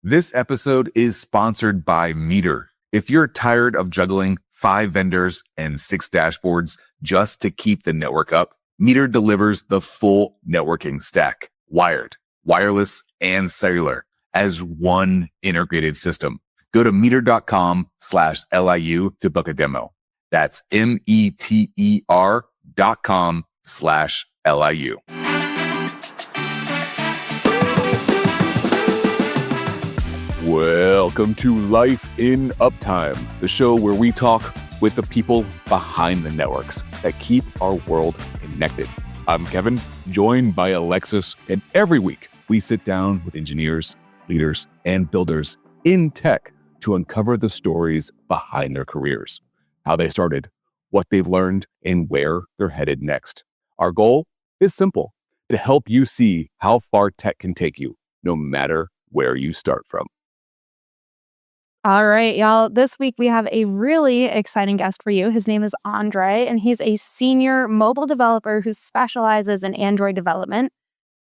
This episode is sponsored by Meter. If you're tired of juggling 5 vendors and 6 dashboards just to keep the network up, Meter delivers the full networking stack, wired, wireless, and cellular as one integrated system. Go to meter.com/LIU to book a demo. That's METER.com/LIU. Welcome to Life in Uptime, the show where we talk with the people behind the networks that keep our world connected. I'm Kevin, joined by Alexis, and every week we sit down with engineers, leaders, and builders in tech to uncover the stories behind their careers, how they started, what they've learned, and where they're headed next. Our goal is simple: to help you see how far tech can take you, no matter where you start from. All right, y'all. This week we have a really exciting guest for you. His name is Andrei, and he's a senior mobile developer who specializes in Android development.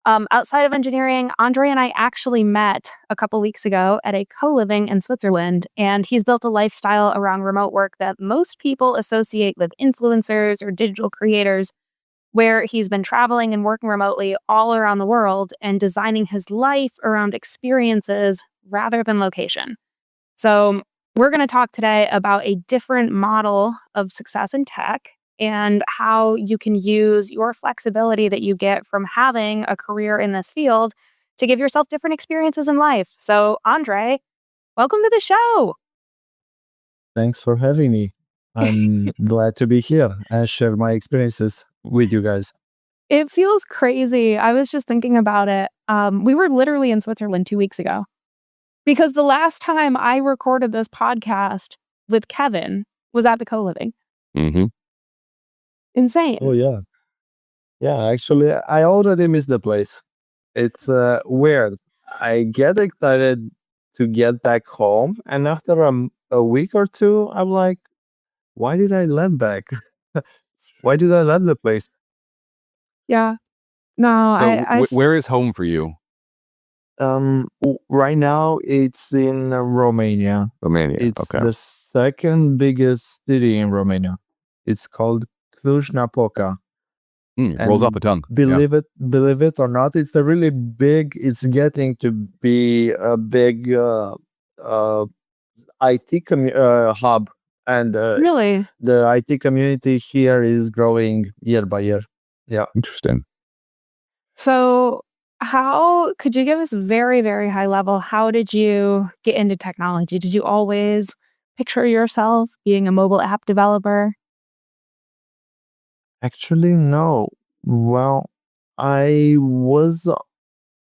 Outside of engineering, Andrei and I actually met a couple weeks ago at a co-living in Switzerland, and he's built a lifestyle around remote work that most people associate with influencers or digital creators, where he's been traveling and working remotely all around the world and designing his life around experiences rather than location. So we're going to talk today about a different model of success in tech and how you can use your flexibility that you get from having a career in this field to give yourself different experiences in life. So, Andrei, welcome to the show. Thanks for having me. I'm glad to be here and share my experiences with you guys. It feels crazy. I was just thinking about it. We were literally in Switzerland 2 weeks ago. Because the last time I recorded this podcast with Kevin was at the co-living. Mm-hmm. Insane. Oh, yeah. Yeah, actually, I already missed the place. It's weird. I get excited to get back home, and after a week or two, I'm like, why did I land back? Why did I land the place? Yeah. No, So where is home for you? Right now it's in Romania. It's okay. the second biggest city in Romania. It's called Cluj-Napoca. Rolls off the tongue. Believe it or not, it's a really big. It's getting to be a big IT hub, and really, the IT community here is growing year by year. Yeah, Interesting. So how could you give us very, very high level? How did you get into technology? Did you always picture yourself being a mobile app developer? actually, no. Well, I was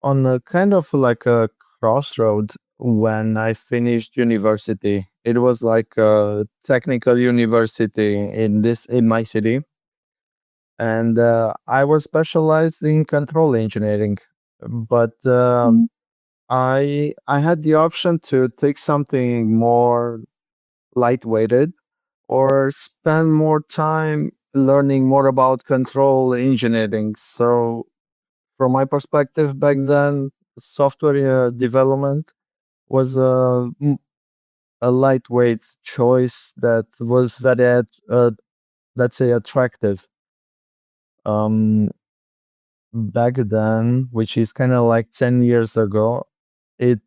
on a kind of like a crossroad when I finished university. It was like a technical university in my city, and I was specialized in control engineering. But I had the option to take something more lightweighted or spend more time learning more about control engineering. So from my perspective back then, software development was a lightweight choice that was very, let's say, attractive. Um, Back then, which is kind of like 10 years ago, it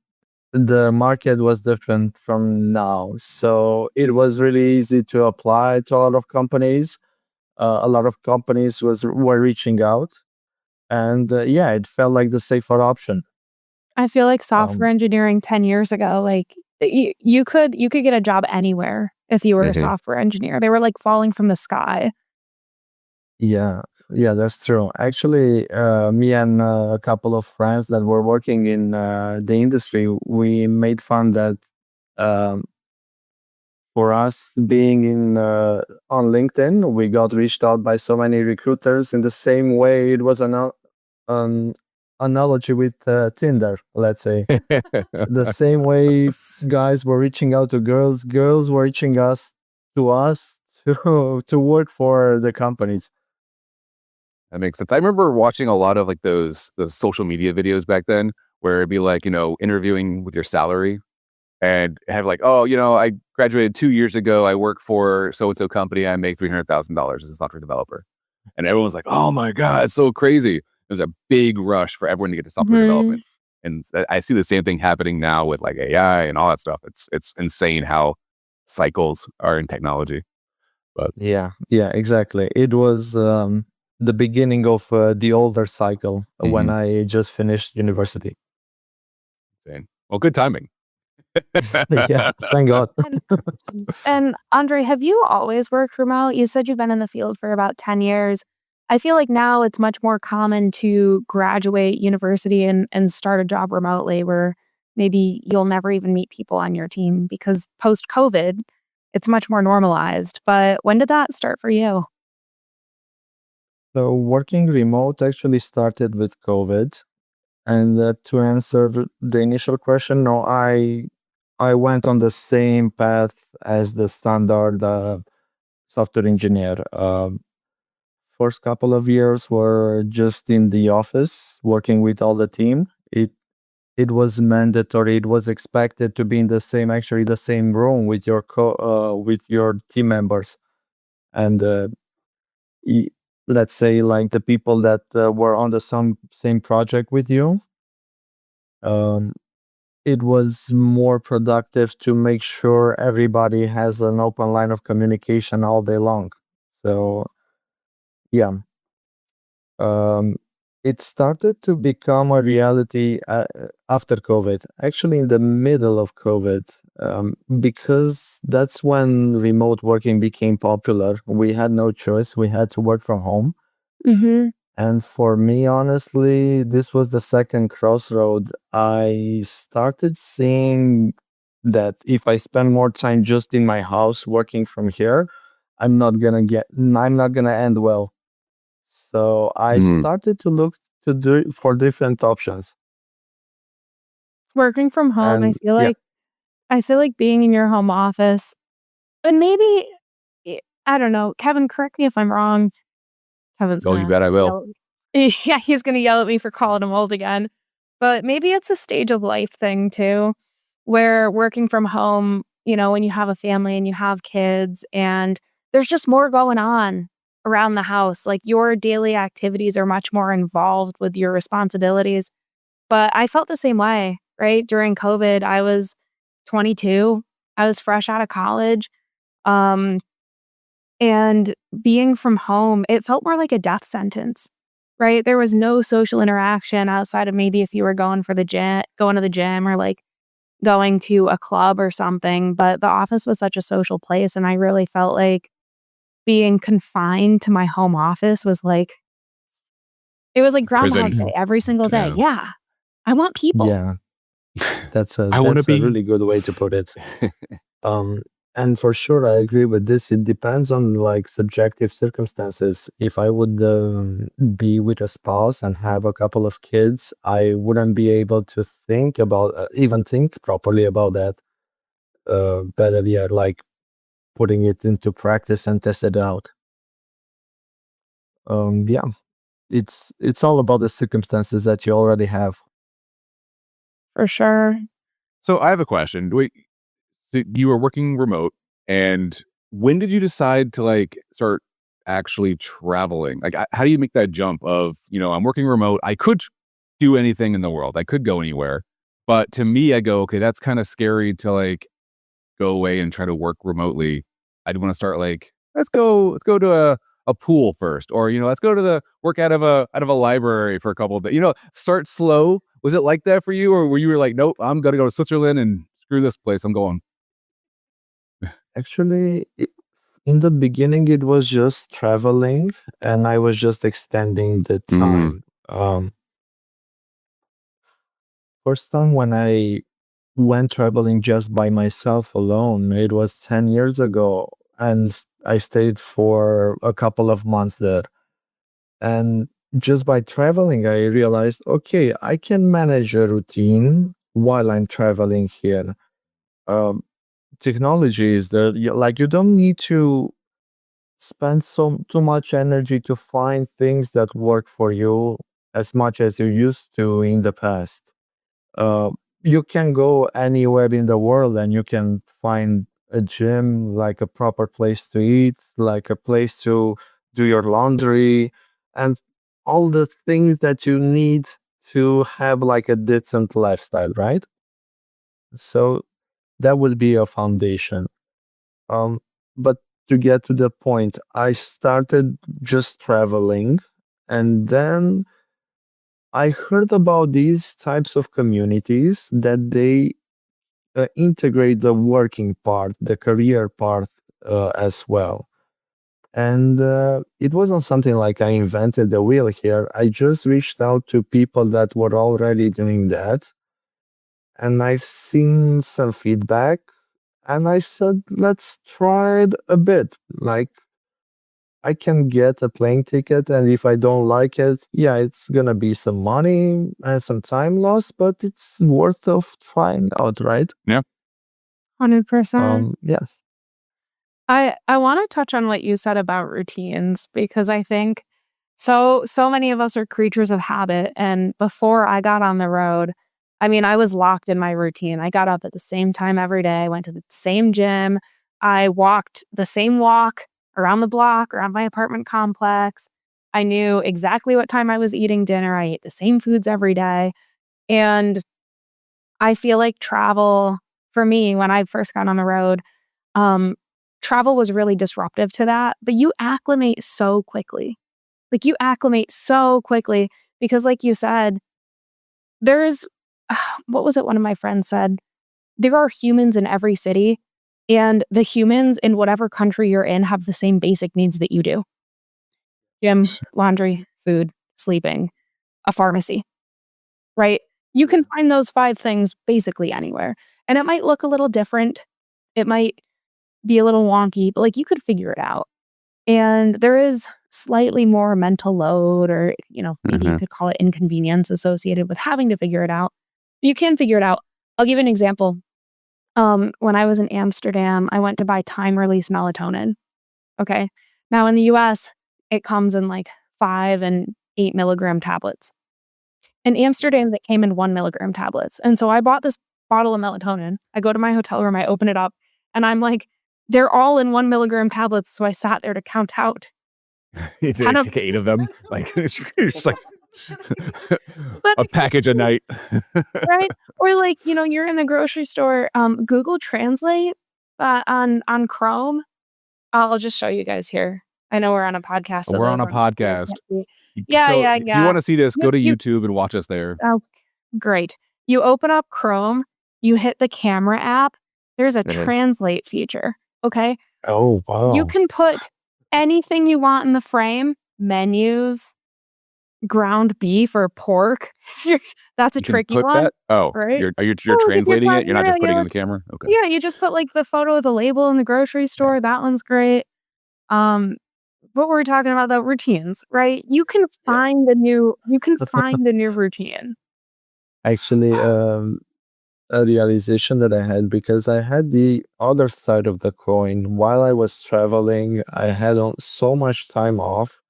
the market was different from now. So it was really easy to apply to a lot of companies. A lot of companies were reaching out, and yeah, it felt like the safer option. I feel like software Um, engineering 10 years ago, like you could get a job anywhere if you were a software engineer. They were like falling from the sky. yeah, yeah, that's true. Actually, me and a couple of friends that were working in the industry, we made fun that um, for us being in on LinkedIn, we got reached out by so many recruiters in the same way it was an analogy with Tinder, let's say. The same way guys were reaching out to girls, girls were reaching us to work for the companies. That makes sense. I remember watching a lot of like those social media videos back then where it'd be like, interviewing with your salary and have like, oh, I graduated 2 years ago. I work for so-and-so company. I make $300,000 as a software developer. And everyone's like, oh my God, it's so crazy. There's a big rush for everyone to get to software Mhm. development. And I see the same thing happening now with like AI and all that stuff. It's insane how cycles are in technology. But Yeah, yeah, exactly. It was the beginning of the older cycle when mhm, I just finished university. insane. Well, good timing. Yeah, thank God. And and Andre, have you always worked remote? You said you've been in the field for about 10 years. I feel like now it's much more common to graduate university and start a job remotely where maybe you'll never even meet people on your team because post-COVID, it's much more normalized. But when did that start for you? So working remote actually started with COVID. And to answer the initial question, no, I went on the same path as the standard software engineer. First couple of years were just in the office working with all the team. It was mandatory. It was expected to be in actually the same room with with your team members, and y- let's say like the people that were on the some same project with you. Um, it was more productive to make sure everybody has an open line of communication all day long. So yeah, um, it started to become a reality after COVID, actually in the middle of COVID, because that's when remote working became popular. We had no choice. We had to work from home. Mhm. And for me, honestly, this was the second crossroad. I started seeing that if I spend more time just in my house working from here, I'm not gonna end well. So I Mhm. started to look for different options. Working from home, And yeah, I feel like being in your home office and maybe I don't know, Kevin, correct me if I'm wrong. Kevin's Oh, you gonna bet I will. yell at me. Yeah, he's gonna yell at me for calling him old again. But maybe it's a stage of life thing too, where working from home, when you have a family and you have kids and there's just more going on around the house. Like your daily activities are much more involved with your responsibilities. But I felt the same way, right? During COVID, I was 22. I was fresh out of college. Um, and being from home, it felt more like a death sentence, right? There was no social interaction outside of maybe if you were going to the gym or like going to a club or something. But the office was such a social place. And I really felt like being confined to my home office it was like Groundhog Prison. Day every single day. Yeah. Yeah. I want people. yeah, I want to that's a be. really good way to put it. Um, and for sure, I agree with this. It depends on like subjective circumstances. If I would be with a spouse and have a couple of kids, I wouldn't be able to even think properly about that. Better yet, like putting it into practice and test it out. Yeah, it's all about the circumstances that you already have. For sure. So I have a question. Wait, so you were working remote, and when did you decide to like start actually traveling? Like, how do you make that jump of, I'm working remote. I could do anything in the world. I could go anywhere. But to me, I go, okay, that's kind of scary to like go away and try to work remotely. I'd want to start like, let's go to a pool first, or let's go to the work out of a library for a couple of days. Start slow. Was it like that for you, or were you like, nope, I'm gonna go to Switzerland and screw this place, I'm going? Actually, in the beginning, it was just traveling, and I was just extending the Mm, time. First time when I went traveling just by myself alone, it was 10 years ago, and I stayed for a couple of months there. And just by traveling, I realized, okay, I can manage a routine while I'm traveling here. Um, Technology is there. Like you don't need to spend so too much energy to find things that work for you as much as you used to in the past. You can go anywhere in the world and you can find a gym, like a proper place to eat, like a place to do your laundry, and all the things that you need to have like a decent lifestyle, right? So that would be a foundation. Um, but to get to the point, I started just traveling, and then I heard about these types of communities that they integrate the working part, the career part as well. And it wasn't something like I invented the wheel here. I just reached out to people that were already doing that. And I've seen some feedback. And I said, let's try it a bit. Like, I can get a plane ticket. And if I don't like it, yeah, it's going to be some money and some time loss, but it's worth of trying out, right? Yeah. 100%. Yes. I want to touch on what you said about routines, because I think so many of us are creatures of habit. And before I got on the road, I mean, I was locked in my routine. I got up at the same time every day. I went to the same gym. I walked the same walk around the block, around my apartment complex. I knew exactly what time I was eating dinner. I ate the same foods every day. And I feel like travel, for me, when I first got on the road, um, travel was really disruptive to that. But you acclimate so quickly. Like, you acclimate so quickly because, like you said, there's what was it one of my friends said? There are humans in every city, and the humans in whatever country you're in have the same basic needs that you do. Gym, laundry, food, sleeping, a pharmacy, right? You can find those 5 things basically anywhere. And it might look a little different. It might be a little wonky, but, like, you could figure it out. And there is slightly more mental load, or, maybe you Mhm. could call it inconvenience associated with having to figure it out. You can figure it out. I'll give you an example. When I was in Amsterdam, I went to buy time release melatonin. Okay. Now in the US, it comes in like 5 and 8 milligram tablets. In Amsterdam, that came in 1 milligram tablets. And so I bought this bottle of melatonin. I go to my hotel room, I open it up, and I'm like, they're all in 1 milligram tablets. So I sat there to count out You 10 of take 8 of them. Like, it's just like but a package a night. right? Or, like, you're in the grocery store, Google Translate, on Chrome. I'll just show you guys here. I know we're on a podcast, so We're on those a on audio podcast. can't see. Yeah, So yeah, if you yeah. wanna see this, You go to you YouTube and watch us there. Oh, great. You open up Chrome, you hit the camera app, there's a Mhm. translate feature, okay? Oh, You wow. can put anything you want in the frame, menus, ground beef or pork. That's a You can tricky put one, that? Oh, right? you're Oh, like, if you're translating it? talking You're not real, just putting it in the camera? Okay. yeah, you just put, like, the photo of the label in the grocery Yeah. store, that one's great. Um, what were we talking about though? Routines, right? Yeah. You can find a new routine. Actually, a realization that I had because I had the other side of the coin. While I was traveling, I had so much time off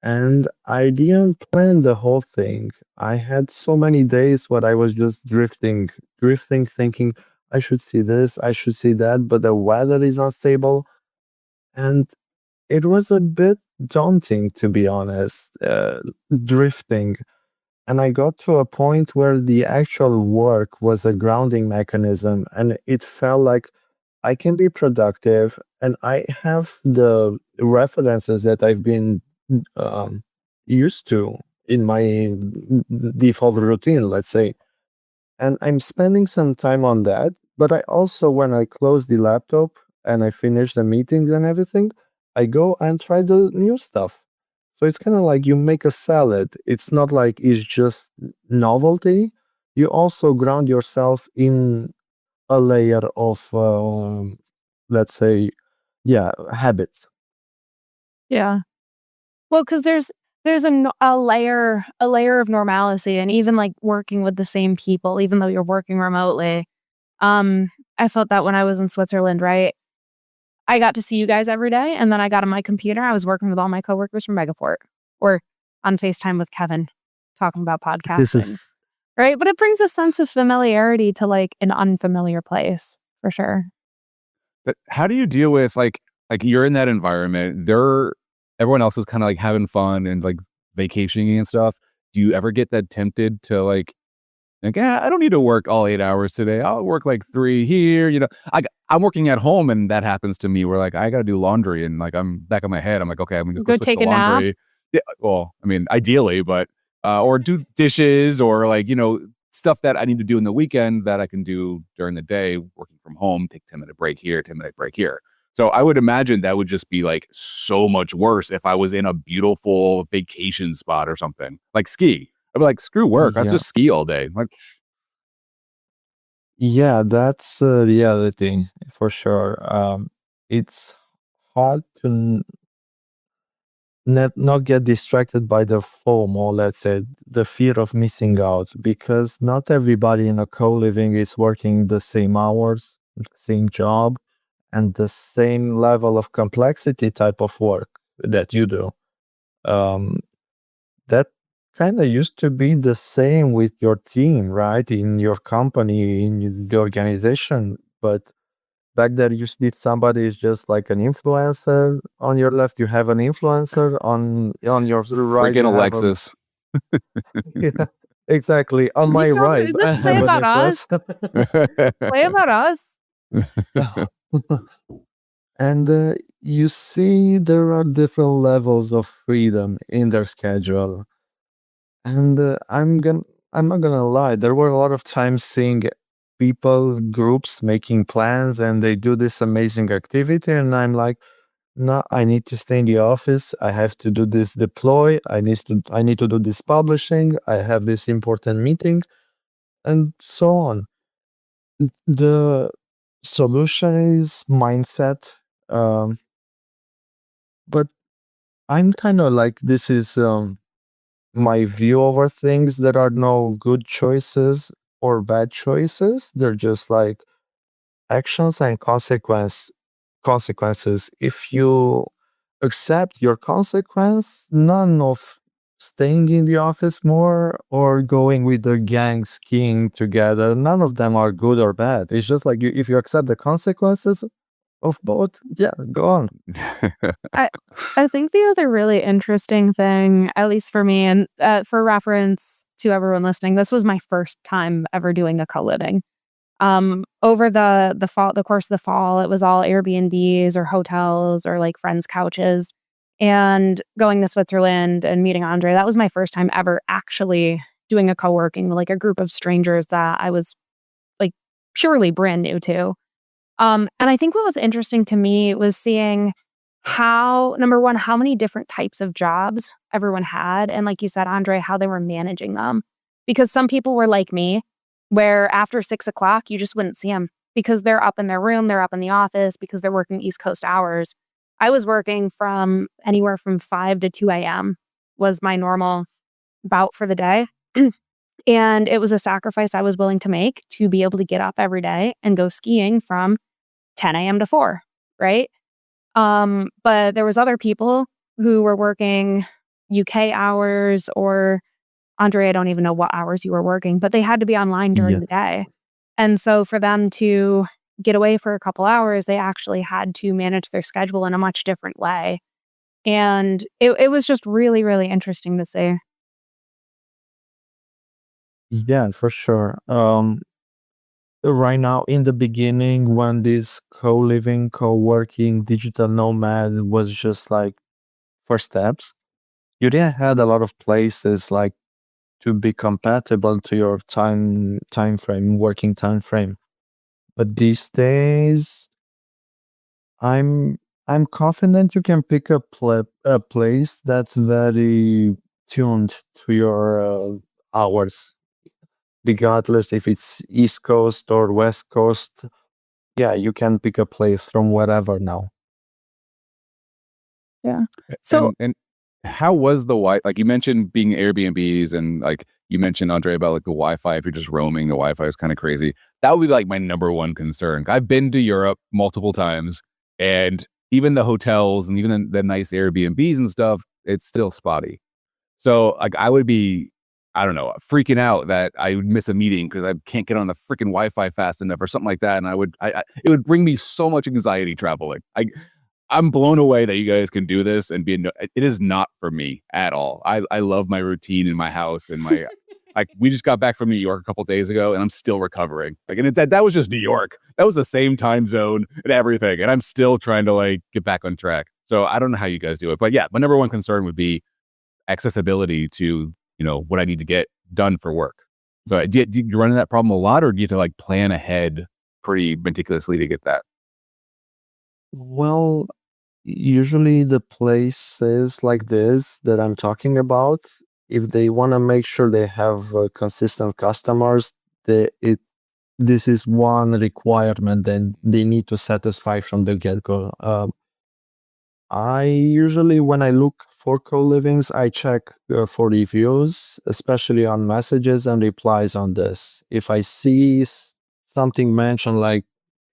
and I didn't plan the whole thing. I had so many days where I was just drifting, thinking, I should see this, I should see that, but the weather is unstable. And it was a bit daunting, to be honest, drifting. And I got to a point where the actual work was a grounding mechanism, and it felt like I can be productive and I have the references that I've been um, used to in my default routine, let's say. And I'm spending some time on that. But I also, when I close the laptop and I finish the meetings and everything, I go and try the new stuff. So it's kind of like you make a salad. It's not like it's just novelty. You also ground yourself in a layer of, let's say, yeah, habits. Yeah. Well, 'cause there's a layer of normalcy, and even, like, working with the same people, even though you're working remotely. Um, I felt that when I was in Switzerland, right? I got to see you guys every day, and then I got on my computer, I was working with all my coworkers from Megaport or on FaceTime with Kevin, talking about This podcasting, is Right? But it brings a sense of familiarity to like an unfamiliar place for sure. But how do you deal with like you're in that environment, everyone else is kind of like having fun and like vacationing and stuff. Do you ever get that tempted to like, yeah, I don't need to work all 8 hours today. I'll work like 3 here. I'm working at home and that happens to me where like I got to do laundry and like I'm back in my head. I'm like, okay, I'm going to go Go switch take to a nap. laundry. Yeah. Well, I mean, ideally, but, or do dishes or like, stuff that I need to do in the weekend that I can do during the day, working from home, take 10-minute break here, 10-minute break here. So I would imagine that would just be like so much worse if I was in a beautiful vacation spot or something like ski. I'd be like, screw work. Let's Yeah. just ski all day. Like, Yeah, that's the reality for sure. It's hard to not get distracted by the FOMO, let's say, the fear of missing out, because not everybody in a co-living is working the same hours, same job, and the same level of complexity type of work that you do. Um, that kind of used to be the same with your team, right? In your company, in the organization. But back there, you need somebody is just like an influencer. On your left, you have an influencer. On your right, freaking you have a Alexis. yeah, exactly. On You my know, right, I this play have an about us. influencer. Play about us. And you see, there are different levels of freedom in their schedule. And I'm not gonna lie, there were a lot of times seeing people, groups making plans and they do this amazing activity, and I'm like, no, I need to stay in the office. I have to do this deploy. I need to do this publishing. I have this important meeting, and so on. The solution is mindset. Um, but I'm kind of like this is my view over things. There are no good choices or bad choices. They're just like actions and consequences. If you accept your consequence, none of staying in the office more or going with the gang skiing together, none of them are good or bad. It's just like if you accept the consequences of both, yeah, go on. I I think the other really interesting thing, at least for me, and for reference to everyone listening, this was my first time ever doing a co-living. Over the course of the fall, it was all Airbnbs or hotels or like friends' couches. And going to Switzerland and meeting Andre, that was my first time ever actually doing a co-working, like a group of strangers that I was like purely brand new to. And I think what was interesting to me was seeing how, number one, how many different types of jobs everyone had. And like you said, Andre, how they were managing them. Because some people were like me, where after 6 o'clock, you just wouldn't see them because they're up in their room, they're up in the office because they're working East Coast hours. I was working from anywhere from 5 to 2 a.m. was my normal bout for the day. And it was a sacrifice I was willing to make to be able to get up every day and go skiing from 10 a.m. to 4, right? But there was other people who were working UK hours or Andre, I don't even know what hours you were working, but they had to be online during Yeah. the day. And so for them to get away for a couple hours, they actually had to manage their schedule in a much different way. And it was just really, really interesting to see. Yeah, for sure. Right now, in the beginning, when this co-living, co-working, digital nomad was just like first steps, you didn't had a lot of places like to be compatible to your time frame, working time frame. But these days, I'm I'm confident you can pick a place that's very tuned to your hours, regardless if it's East Coast or West Coast. Yeah, you can pick a place from wherever now. Yeah. So And how was the Wi like, you mentioned being Airbnbs and, like, you mentioned, Andre, about, like, the Wi-Fi, if you're just roaming, the Wi-Fi is kinda crazy. That would be, like, my number one concern. I've been to Europe multiple times, and even the hotels and even the nice Airbnbs and stuff, it's still spotty. So, like, I don't know, freaking out that I would miss a meeting because I can't get on the freaking Wi-Fi fast enough or something like that. And it would bring me so much anxiety traveling. I'm blown away that you guys can do this and it is not for me at all. I love my routine in my house and my, like, we just got back from New York a couple days ago and I'm still recovering. Like, and that was just New York. That was the same time zone and everything. And I'm still trying to like get back on track. So I don't know how you guys do it, but yeah, my number one concern would be accessibility to, what I need to get done for work. So do you run into that problem a lot, or do you have to like plan ahead pretty meticulously to get that? Well, usually the places like this that I'm talking about, if they want to make sure they have consistent customers, this is one requirement that they need to satisfy from the get-go. I usually, when I look for co-livings, I check for reviews, especially on messages and replies on this. If I see something mentioned like,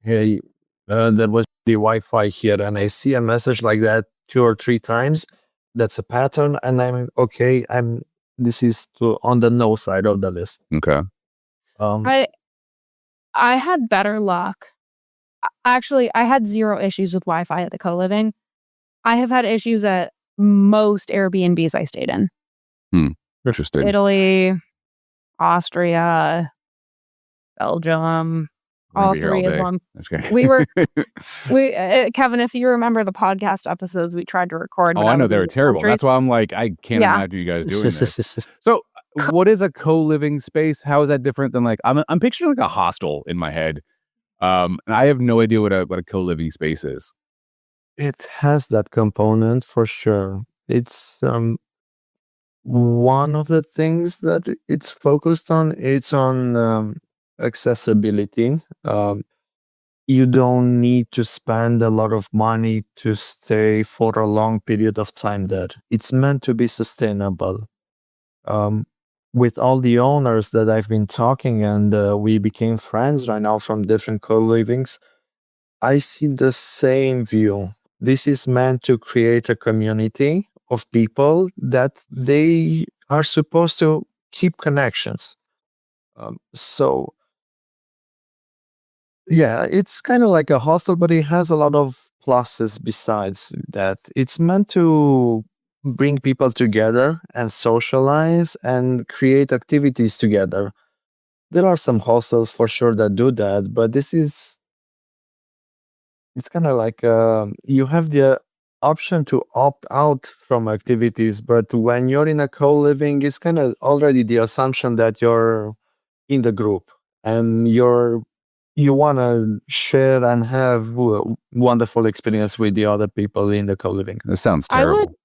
hey, there was the Wi-Fi here, and I see a message like that 2 or 3 times, that's a pattern, and I'm okay. This is on the no side of the list. Okay. I had better luck. Actually, I had 0 issues with Wi-Fi at the co-living. I have had issues at most Airbnbs I stayed in. Interesting. Italy, Austria, Belgium, all 3 of them. We were, Kevin, if you remember the podcast episodes we tried to record. Oh, I know they were terrible. That's why I'm like, I can't imagine you guys doing this. So what is a co-living space? How is that different than like, I'm picturing like a hostel in my head. And I have no idea what a co-living space is. It has that component for sure. It's one of the things that it's focused on. It's on accessibility. You don't need to spend a lot of money to stay for a long period of time there. It's meant to be sustainable. With all the owners that I've been talking, and we became friends right now from different co-livings, I see the same view. This is meant to create a community of people that they are supposed to keep connections. So yeah, it's kind of like a hostel, but it has a lot of pluses besides that. It's meant to bring people together and socialize and create activities together. There are some hostels for sure that do that, but it's kind of like you have the option to opt out from activities, but when you're in a co-living, it's kind of already the assumption that you're in the group and you want to share and have a wonderful experience with the other people in the co-living. This sounds terrible.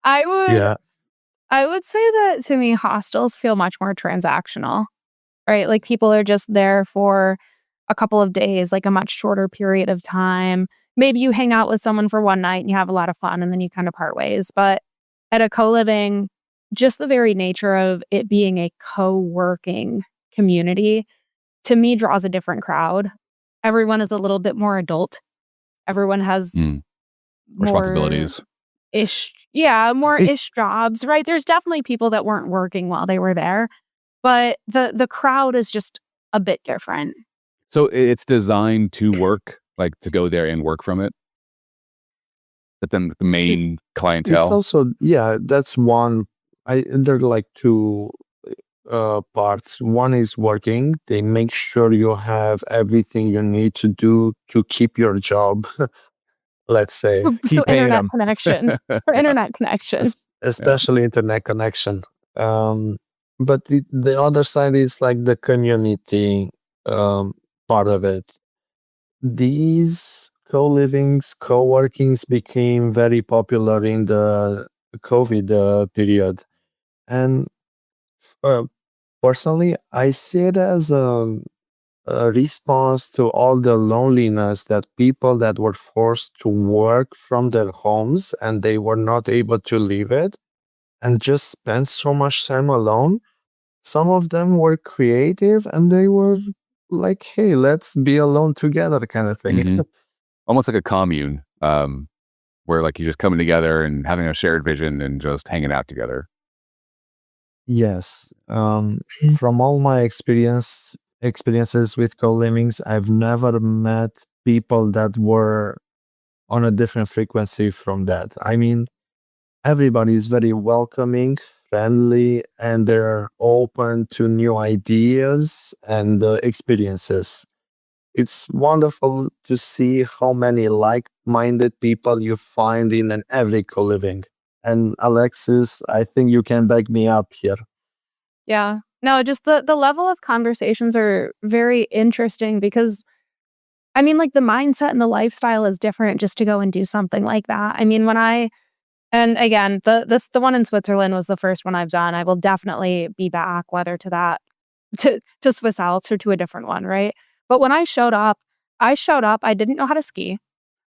I would say that to me, hostels feel much more transactional, right? Like people are just there for a couple of days, like a much shorter period of time. Maybe you hang out with someone for one night and you have a lot of fun and then you kind of part ways. But at a co-living, just the very nature of it being a co-working community, to me, draws a different crowd. Everyone is a little bit more adult. Everyone has responsibilities. More jobs, right? There's definitely people that weren't working while they were there, but the crowd is just a bit different. So it's designed to work, like to go there and work from it? But then the main clientele? It's also, that's one. There are like 2 parts. One is working. They make sure you have everything you need to do to keep your job. Let's say. So internet connection. For internet connection. Especially internet connection. But the other side is like the community part of it. These co-livings, co-workings became very popular in the COVID period. And personally, I see it as a response to all the loneliness that people that were forced to work from their homes and they were not able to leave it and just spend so much time alone. Some of them were creative and they were like, hey, let's be alone together kind of thing. Mm-hmm. Almost like a commune, where like you're just coming together and having a shared vision and just hanging out together. Yes. From all my experiences with co-livings, I've never met people that were on a different frequency from that. I mean, everybody is very welcoming, friendly, and they're open to new ideas and experiences. It's wonderful to see how many like-minded people you find in an every co-living. And Alexis, I think you can back me up here. Yeah. No, just the level of conversations are very interesting because I mean, like, the mindset and the lifestyle is different just to go and do something like that. I mean, and again, the one in Switzerland was the first one I've done. I will definitely be back, whether to that to Swiss Alps or to a different one, right? But when I showed up, I didn't know how to ski.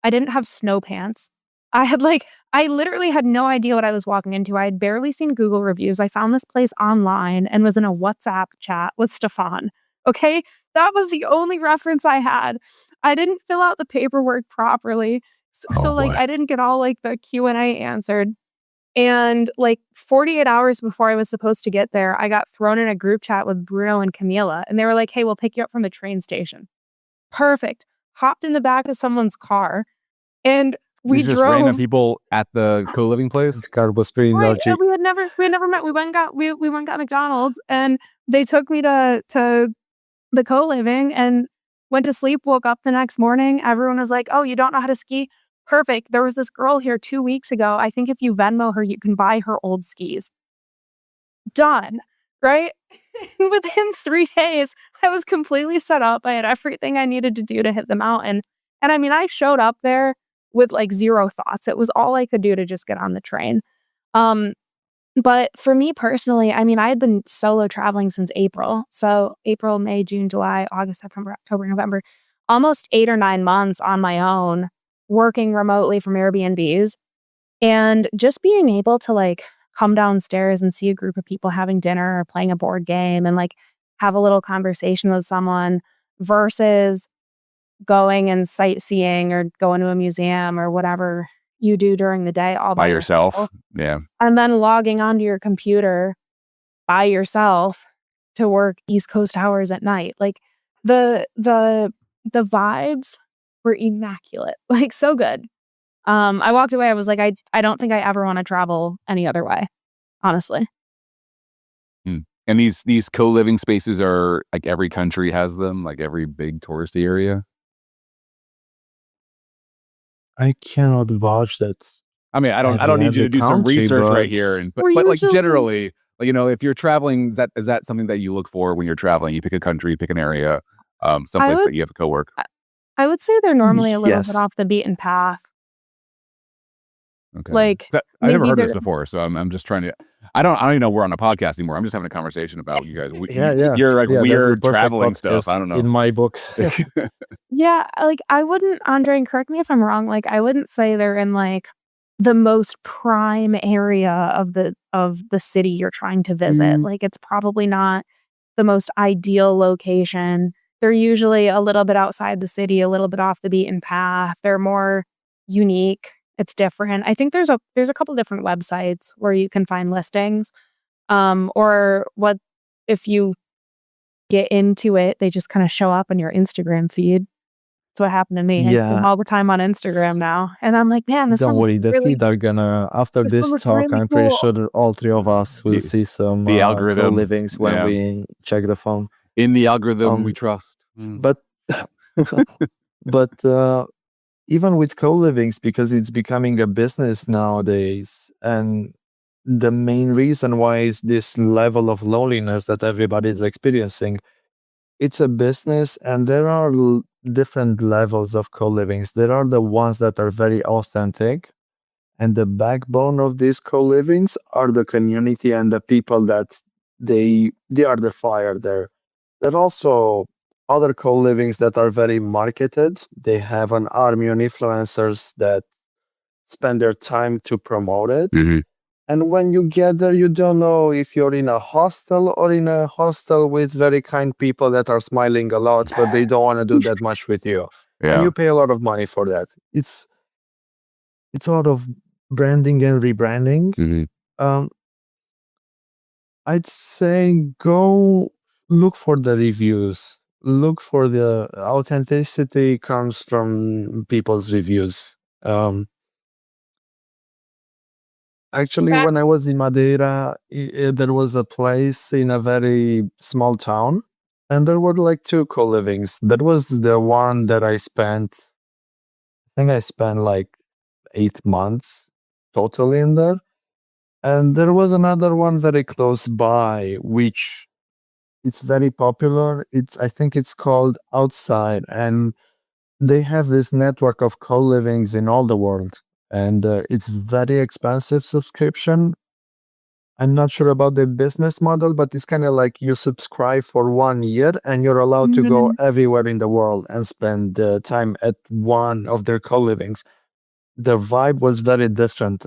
I didn't have snow pants. I literally had no idea what I was walking into. I had barely seen Google reviews. I found this place online and was in a WhatsApp chat with Stefan. Okay? That was the only reference I had. I didn't fill out the paperwork properly. So, Oh like, boy. I didn't get all, like, the Q&A answered. And, like, 48 hours before I was supposed to get there, I got thrown in a group chat with Bruno and Camila, and they were like, "Hey, we'll pick you up from the train station." Perfect. Hopped in the back of someone's car, and we These just random drove. people at the co-living place. This car was pretty Right, dodgy. we had never met. We went and got we went and got McDonald's, and they took me to the co-living and went to sleep, woke up the next morning. Everyone was like, "Oh, you don't know how to ski? Perfect. There was this girl here 2 weeks ago. I think if you Venmo her, you can buy her old skis." Done, right? Within 3 days, I was completely set up. I had everything I needed to do to hit the mountain. And I mean, I showed up there with, like, 0 thoughts. It was all I could do to just get on the train. Um, but for me personally, I mean, I had been solo traveling since April. So April, May, June, July, August, September, October, November, almost 8 or 9 months on my own, working remotely from Airbnbs. And just being able to, like, come downstairs and see a group of people having dinner or playing a board game and, like, have a little conversation with someone versus going and sightseeing or going to a museum or whatever you do during the day all By by yourself. yourself, Yeah. and then logging onto your computer by yourself to work East Coast hours at night. Like, the the the vibes were immaculate, like, so good. I walked away, I was like, I don't think I ever wanna travel any other way, honestly. And these co-living spaces are like every country has them, like every big touristy area. I cannot vouch that I mean, I don't need you every to do some country, research right but here, and We're but like usually generally, like, if you're traveling, is that something that you look for when you're traveling? You pick a country, pick an area, I someplace would that you have a co-work. I would say they're normally a little bit yes. off the beaten path. Okay. Like, I've never maybe heard of this they're before, so I'm just trying to. I don't even know we're on a podcast anymore. I'm just having a conversation about you guys. Yeah, yeah. You're like Yeah, that's the weird perfect traveling stuff. podcast I don't know. in my book. Yeah, like, I wouldn't Andre, and correct me if I'm wrong, like, I wouldn't say they're in, like, the most prime area of the city you're trying to visit. Mm, Like, it's probably not the most ideal location. They're usually a little bit outside the city, a little bit off the beaten path. They're more unique. It's different. I think there's a couple different websites where you can find listings, or what if you get into it, they just kinda show up on your Instagram feed. That's what happened to me. I spend yeah, all the time on Instagram now, and I'm like, "Man, don't worry. The feed are gonna, after this one this looks talk, really I'm pretty cool." sure that all three of us will the see some the algorithm, co-livings when yeah. we check the phone. In the algorithm, we Um, trust. but but even with co-livings, because it's becoming a business nowadays, and the main reason why is this level of loneliness that everybody is experiencing. It's a business, and there are different levels of co-livings. There are the ones that are very authentic, and the backbone of these co-livings are the community and the people that they are the fire there. There are also other co-livings that are very marketed. They have an army of influencers that spend their time to promote it. Mhm. And when you get there, you don't know if you're in a hostel or in a hostel with very kind people that are smiling a lot, but they don't want to do that much with you. And Yeah. you pay a lot of money for that. It's a lot of branding and rebranding. Mhm. Um, I'd say go look for the reviews. Look for the authenticity comes from people's reviews. Um, Actually, Okay. when I was in Madeira, there was a place in a very small town, and there were like two co-livings. That was the one that I think I spent like 8 months totally in there. And there was another one very close by, which it's very popular. I think it's called Outside, and they have this network of co-livings in all the world. And it's very expensive subscription. I'm not sure about the business model, but it's kind of like you subscribe for 1 year and you're allowed to go Mhm. everywhere in the world and spend time at one of their co-livings. The vibe was very different.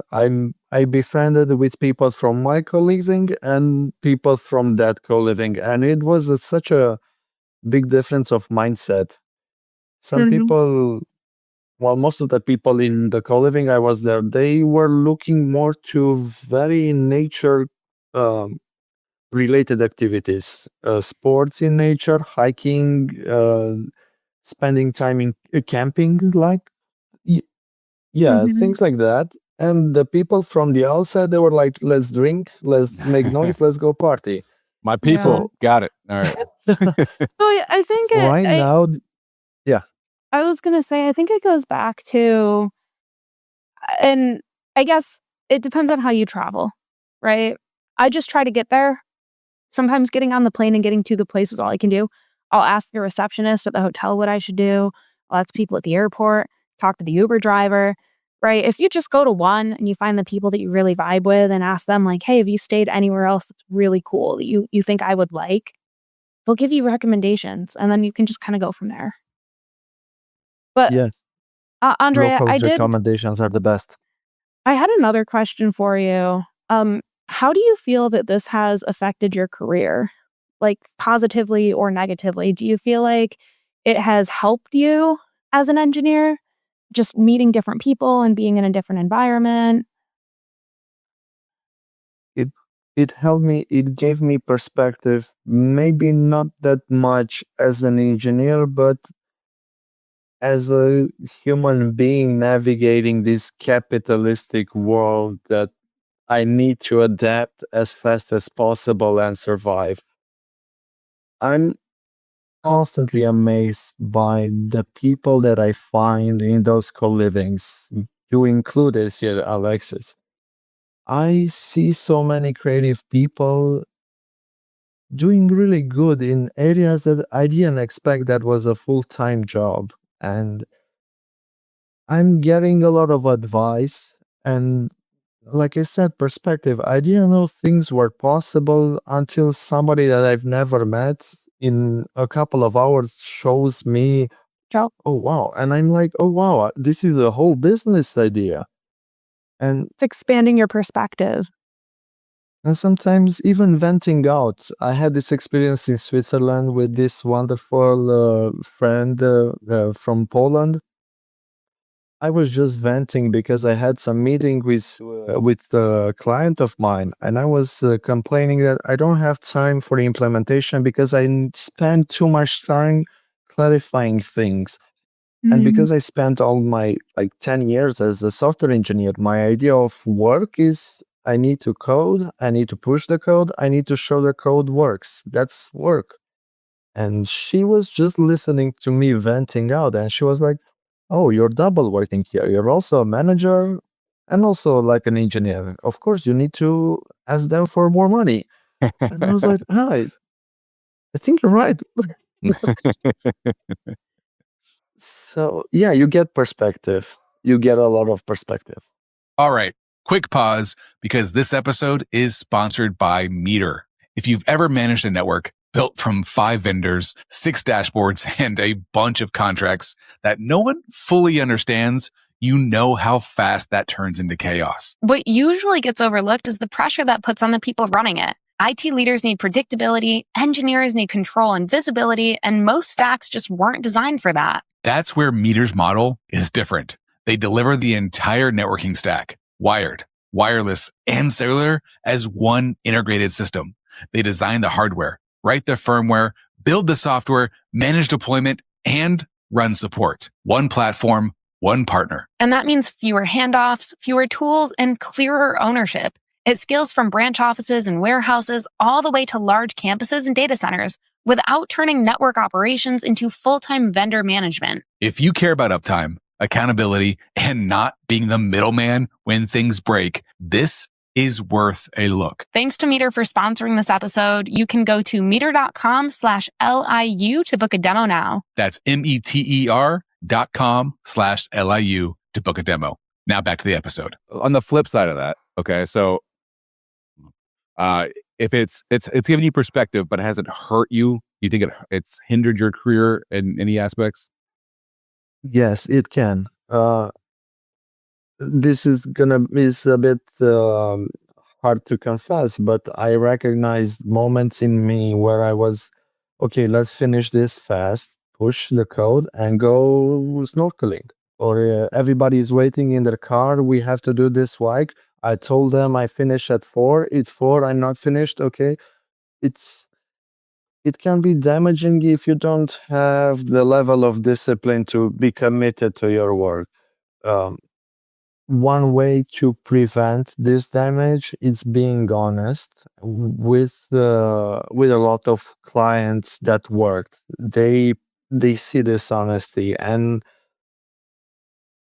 I befriended with people from my co-living and people from that co-living, and it was such a big difference of mindset. Some Mhm. people, well, most of the people in the co-living I was there, they were looking more to very nature um, related activities, sports in nature, hiking, spending time in camping, like y- yeah, Mhm. things like that. And the people from the outside, they were like, "Let's drink, let's make noise, let's go party." My Yeah. people So got it. All right. So I think right now, yeah, I was gonna say I think it goes back to, and I guess it depends on how you travel, right? I just try to get there. Sometimes getting on the plane and getting to the place is all I can do. I'll ask the receptionist at the hotel what I should do. I'll ask people at the airport, talk to the Uber driver, right? If you just go to one and you find the people that you really vibe with and ask them like, "Hey, have you stayed anywhere else that's really cool that you think I would like?" They'll give you recommendations and then you can just kind of go from there. But yeah, Andrea, locals' recommendations are the best. I had another question for you. How do you feel that this has affected your career? Like positively or negatively? Do you feel like it has helped you as an engineer? Just meeting different people and being in a different environment? It it helped me. It gave me perspective. Maybe not that much as an engineer, but as a human being navigating this capitalistic world that I need to adapt as fast as possible and survive. I'm constantly amazed by the people that I find in those co-livings. You included here, Alexis. I see so many creative people doing really good in areas that I didn't expect that was a full-time job. And I'm getting a lot of advice and, like I said, perspective. I didn't know things were possible until somebody that I've never met in a couple of hours shows me, Joe? oh wow. And I'm like, oh wow, this is a whole business idea. And It's expanding your perspective. and sometimes even venting out. I had this experience in Switzerland with this wonderful friend from Poland. I was just venting because I had some meeting with a client of mine, and I was complaining that I don't have time for the implementation because spend too much time clarifying things. And Mhm. because I spent all my like 10 years as a software engineer, my idea of work is I need to code, I need to push the code, I need to show the code works. That's work. And she was just listening to me venting out, and she was like, "Oh, you're double working here. You're also a manager and also like an engineer. Of course, you need to ask them for more money." And I was like, "Hi, I think you're right." So, yeah, you get perspective. You get a lot of perspective. All right, quick pause because this episode is sponsored by Meter. If you've ever managed a network built from 5 vendors, 6 dashboards, and a bunch of contracts that no one fully understands, you know how fast that turns into chaos. What usually gets overlooked is the pressure that puts on the people running it. IT leaders need predictability, engineers need control and visibility, and most stacks just weren't designed for that. That's where Meter's model is different. They deliver the entire networking stack, wired, wireless, and cellular as one integrated system. They design the hardware, write the firmware, build the software, manage deployment, and run support. One platform, one partner. And that means fewer handoffs, fewer tools, and clearer ownership. It scales from branch offices and warehouses all the way to large campuses and data centers without turning network operations into full-time vendor management. If you care about uptime, accountability, and not being the middleman when things break, this is worth a look. Thanks to Meter for sponsoring this episode. You can go to meter.com/LIU to book a demo now. That's meter.com/LIU to book a demo. Now back to the episode. On the flip side of that, okay, so if it's giving you perspective, but has it hurt you? You think it's hindered your career in any aspects? Yes, it can. This is a bit hard to confess, but I recognized moments in me where I was, okay, let's finish this fast, push the code, and go snorkeling. Or everybody's waiting in their car. We have to do this hike. I told them I finish at 4. It's 4. I'm not finished. Okay, it can be damaging if you don't have the level of discipline to be committed to your work. One way to prevent this damage is being honest with a lot of clients that worked. They see this honesty and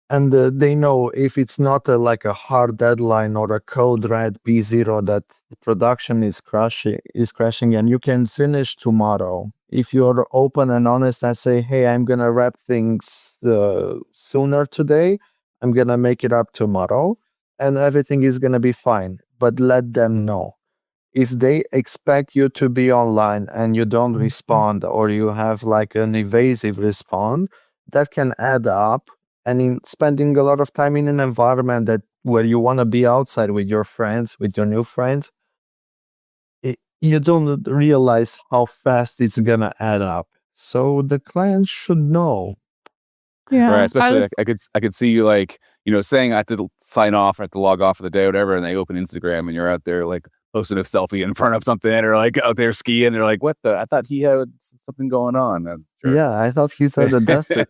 they know if it's not like a hard deadline or a code red P0 that production is crashing and you can finish tomorrow. If you're open and honest and say, hey, I'm gonna wrap things sooner today, I'm gonna make it up tomorrow, and everything is gonna be fine. But let them know. If they expect you to be online and you don't respond, or you have like an evasive response, that can add up. And in spending a lot of time in an environment where you want to be outside with your friends, with your new friends, you don't realize how fast it's gonna add up. So the client should know. Yeah. Right. Especially I could see you like, saying I have to sign off, I have to log off for the day or whatever, and they open Instagram and you're out there like posting a selfie in front of something or like out there skiing. They're like, what the? I thought he had something going on. Sure. Yeah, I thought he's at the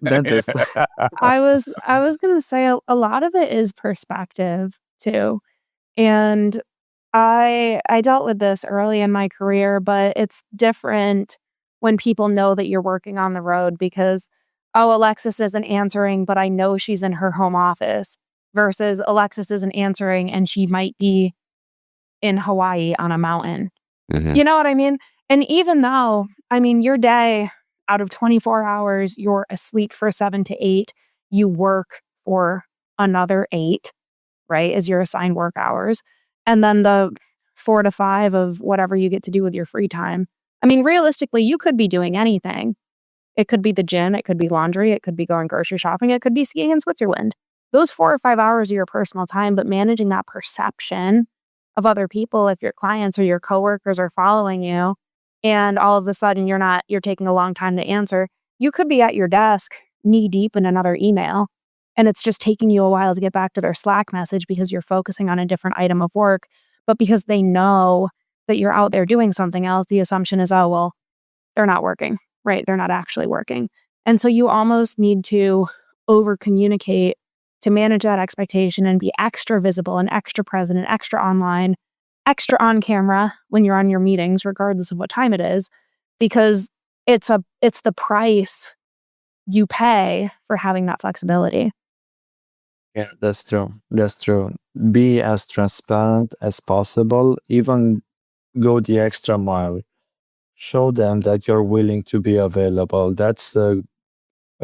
dentist. I was gonna say a lot of it is perspective too. And I dealt with this early in my career, but it's different when people know that you're working on the road because, oh, Alexis isn't answering, but I know she's in her home office, versus Alexis isn't answering and she might be in Hawaii on a mountain. Mhm. You know what I mean? And even though, your day out of 24 hours, you're asleep for 7 to 8, you work for another 8, right, as your assigned work hours. And then the 4 to 5 of whatever you get to do with your free time. Realistically, you could be doing anything. It could be the gym, it could be laundry, it could be going grocery shopping, it could be skiing in Switzerland. Those 4 or 5 hours are your personal time, but managing that perception of other people, if your clients or your coworkers are following you, and all of a sudden you're taking a long time to answer, you could be at your desk knee deep in another email, and it's just taking you a while to get back to their Slack message because you're focusing on a different item of work. But because they know that you're out there doing something else, the assumption is, oh, well, they're not working, right? They're not actually working. And so you almost need to over communicate to manage that expectation and be extra visible and extra present and extra online, extra on camera when you're on your meetings, regardless of what time it is, because it's the price you pay for having that flexibility. Yeah, that's true. That's true. Be as transparent as possible, even go the extra mile. Show them that you're willing to be available. That's a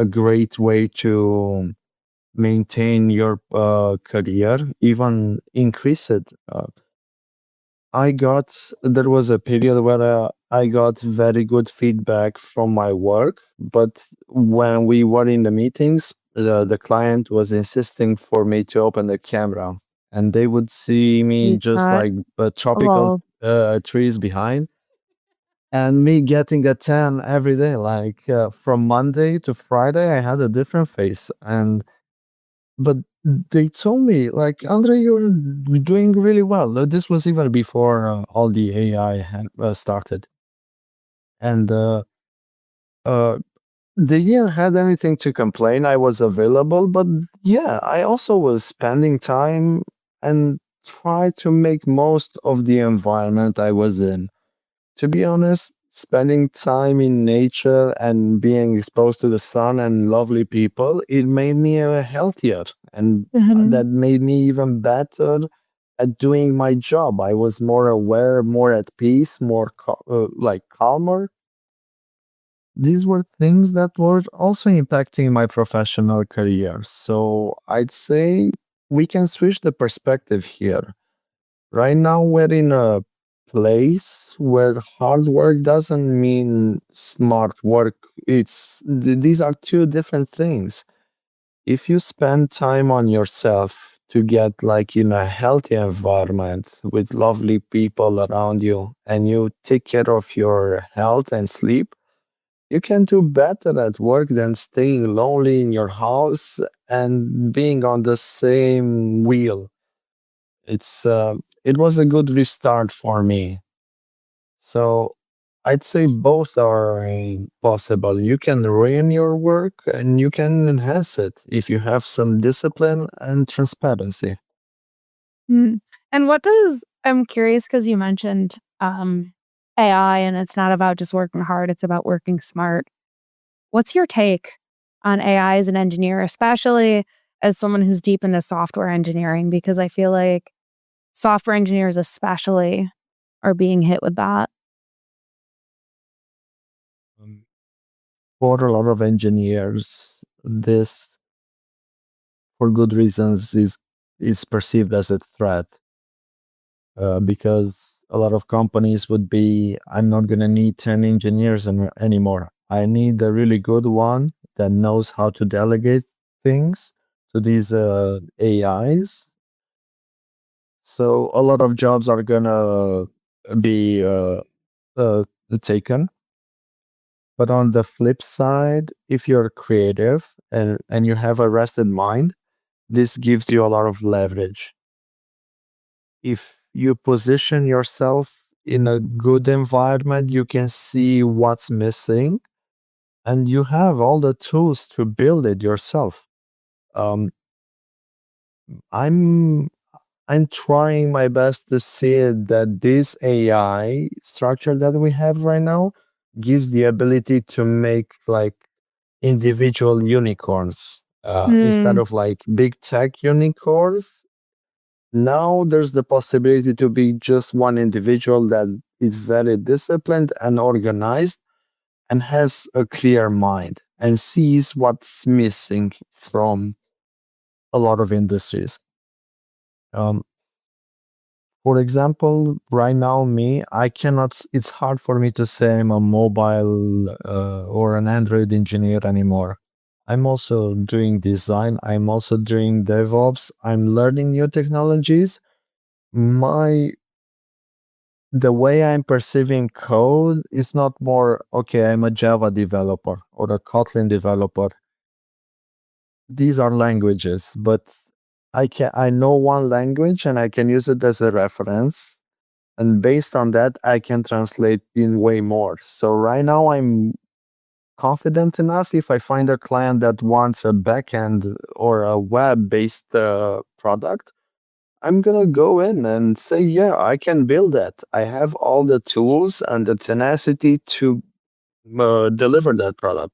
great way to maintain your career, even increase it. There was a period where I got very good feedback from my work, but when we were in the meetings, the client was insisting for me to open the camera, and they would see me just like tropical trees behind, and me getting a 10 every day. Like from Monday to Friday, I had a different face, but they told me, like, Andre, you're doing really well. This was even before all the AI started. And uh, they didn't had anything to complain. I was available, but yeah, I also was spending time and try to make most of the environment I was in. To be honest, spending time in nature and being exposed to the sun and lovely people, it made me healthier. And that made me even better at doing my job. I was more aware, more at peace, more like calmer. These were things that were also impacting my professional career. So I'd say we can switch the perspective here. Right now, we're in a place where hard work doesn't mean smart work. These are two different things. If you spend time on yourself to get like in a healthy environment with lovely people around you and you take care of your health and sleep, you can do better at work than staying lonely in your house and being on the same wheel. It was a good restart for me. So I'd say both are possible. You can ruin your work and you can enhance it if you have some discipline and transparency. Mm. And I'm curious because you mentioned AI and it's not about just working hard, it's about working smart. What's your take on AI as an engineer, especially as someone who's deep into software engineering? Because I feel like software engineers, especially, are being hit with that. Um, For a lot of engineers, this, for good reasons, is perceived as a threat because a lot of companies would be, I'm not going to need 10 engineers anymore. I need a really good one that knows how to delegate things to these AIs. So a lot of jobs are going to be uh, taken. But on the flip side, if you're creative and you have a rested mind, this gives you a lot of leverage. If you position yourself in a good environment, you can see what's missing and you have all the tools to build it yourself. Um, I'm I'm trying my best to see that this AI structure that we have right now gives the ability to make like individual unicorns instead Mm. of like big tech unicorns. Now there's the possibility to be just one individual that is very disciplined and organized and has a clear mind and sees what's missing from a lot of industries. Um, for example, right now, I cannot, it's hard for me to say I'm a mobile or an Android engineer anymore. I'm also doing design, I'm also doing DevOps, I'm learning new technologies. My the way I'm perceiving code is not more, okay, I'm a Java developer or a Kotlin developer. These are languages, but I know one language and I can use it as a reference. And based on that, I can translate in way more. So right now I'm confident enough if I find a client that wants a backend or a web-based product, I'm gonna go in and say, yeah, I can build that. I have all the tools and the tenacity to deliver that product.